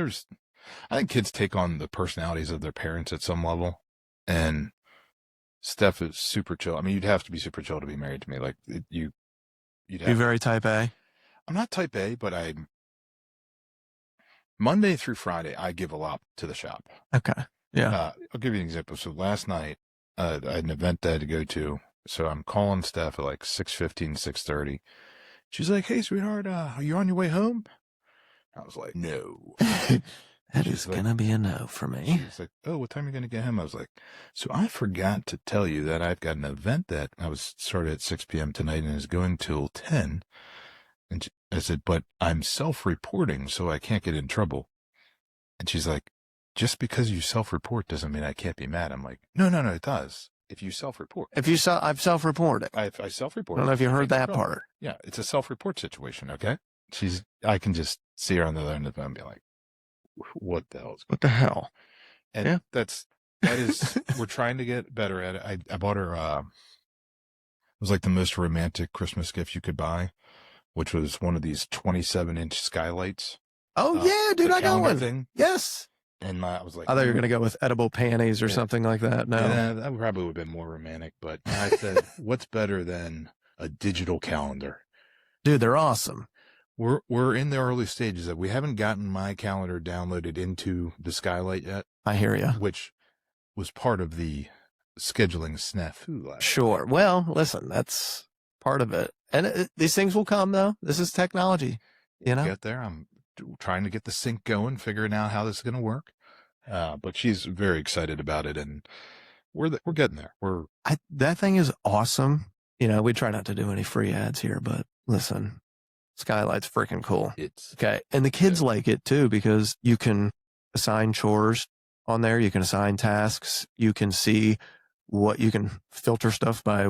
I think kids take on the personalities of their parents at some level. And Steph is super chill. I mean, you'd have to be super chill to be married to me. Like you'd have Be very type A. I'm not type A, but Monday through Friday, I give a lot to the shop. Okay. Yeah. I'll give you an example. So last night, I had an event I had to go to. So I'm calling Steph at like 6:15, 6:30. She's like, hey, sweetheart, are you on your way home? I was like, no. That is going to be a no for me. She's like, oh, what time are you going to get home? I was like, so I forgot to tell you that I've got an event that I was started at 6 p.m. tonight and is going till 10. And I said, but I'm self-reporting, so I can't get in trouble. And she's like, just because you self-report doesn't mean I can't be mad. I'm like, no, it does. If you self-report. I've self-reported. I self-report. I don't know if you heard that part. Yeah, it's a self-report situation, okay? I can just see her on the other end of the phone and be like, what the hell? What the hell? And yeah. that is, we're trying to get better at it. I bought her, it was like the most romantic Christmas gift you could buy, which was one of these 27-inch skylights. Oh, yeah, dude, I got one. Thing. Yes. And I was like, I thought you were going to go with edible panties or something like that. No. Yeah, that probably would have been more romantic. But I said, what's better than a digital calendar? Dude, they're awesome. We're in the early stages that we haven't gotten my calendar downloaded into the skylight yet. I hear you. Which was part of the scheduling snafu. Sure. Well, listen, that's part of it. And these things will come, though. This is technology. You know? Get there. I'm trying to get the sync going, figuring out how this is going to work. But she's very excited about it, and we're getting there. That thing is awesome. You know, we try not to do any free ads here, but listen, Skylight's freaking cool. It's okay. And the kids like it too, because you can assign chores on there. You can assign tasks. You can see what you can filter stuff by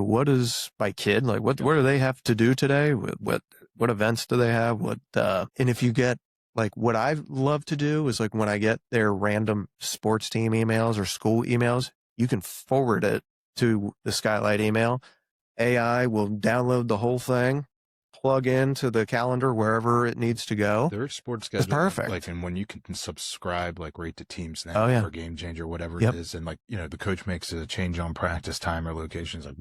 kid. Like what do they have to do today? What events do they have? And if you get like what I love to do is like when I get their random sports team emails or school emails, you can forward it to the Skylight email. AI will download the whole thing, plug into the calendar wherever it needs to go. Their sports schedule, it's perfect. Like, and when you can subscribe, like right to Team Snap or Game Changer, whatever it is, and like the coach makes a change on practice time or locations, like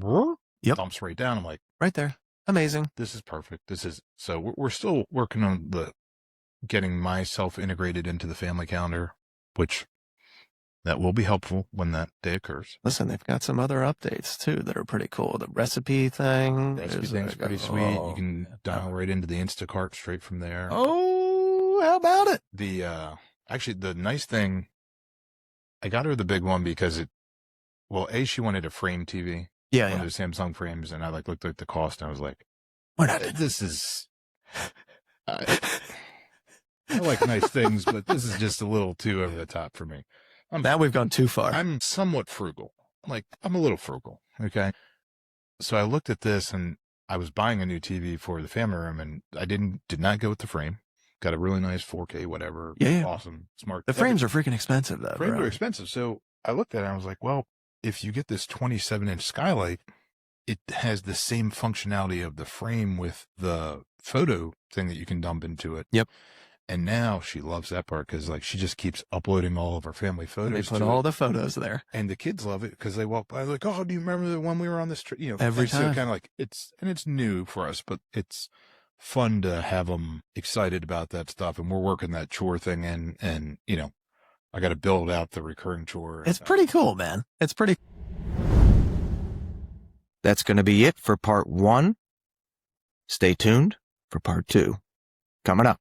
thumps right down. I'm like, right there, amazing. This is perfect. So we're still working on getting myself integrated into the family calendar, which that will be helpful when that day occurs. Listen, they've got some other updates too that are pretty cool. The recipe thing. The recipe thing's pretty sweet. You can dial right into the Instacart straight from there. Oh, how about it? Actually, the nice thing, I got her the big one because she wanted a frame TV. Yeah, one of the Samsung frames, and I looked at the cost, and I was like, "We're not. This is." I like nice things, but this is just a little too over the top for me. Now we've gone too far. I'm somewhat frugal. I'm a little frugal. Okay. So I looked at this and I was buying a new TV for the family room, and I did not go with the frame. Got a really nice 4K, whatever. Yeah. Awesome. Smart. The frames are freaking expensive, though. Frames bro. are expensive. So I looked at it and I was like, well, if you get this 27-inch skylight, it has the same functionality of the frame with the photo thing that you can dump into it. Yep. And now she loves that part because, like, she just keeps uploading all of her family photos. They put all the photos there. And the kids love it because they walk by like, oh, do you remember the one we were on this trip? You know, every time. So kind of like it's new for us, but it's fun to have them excited about that stuff. And we're working that chore thing in, and, you know, I got to build out the recurring chore. It's pretty cool, man. It's pretty. That's going to be it for part 1. Stay tuned for part 2. Coming up.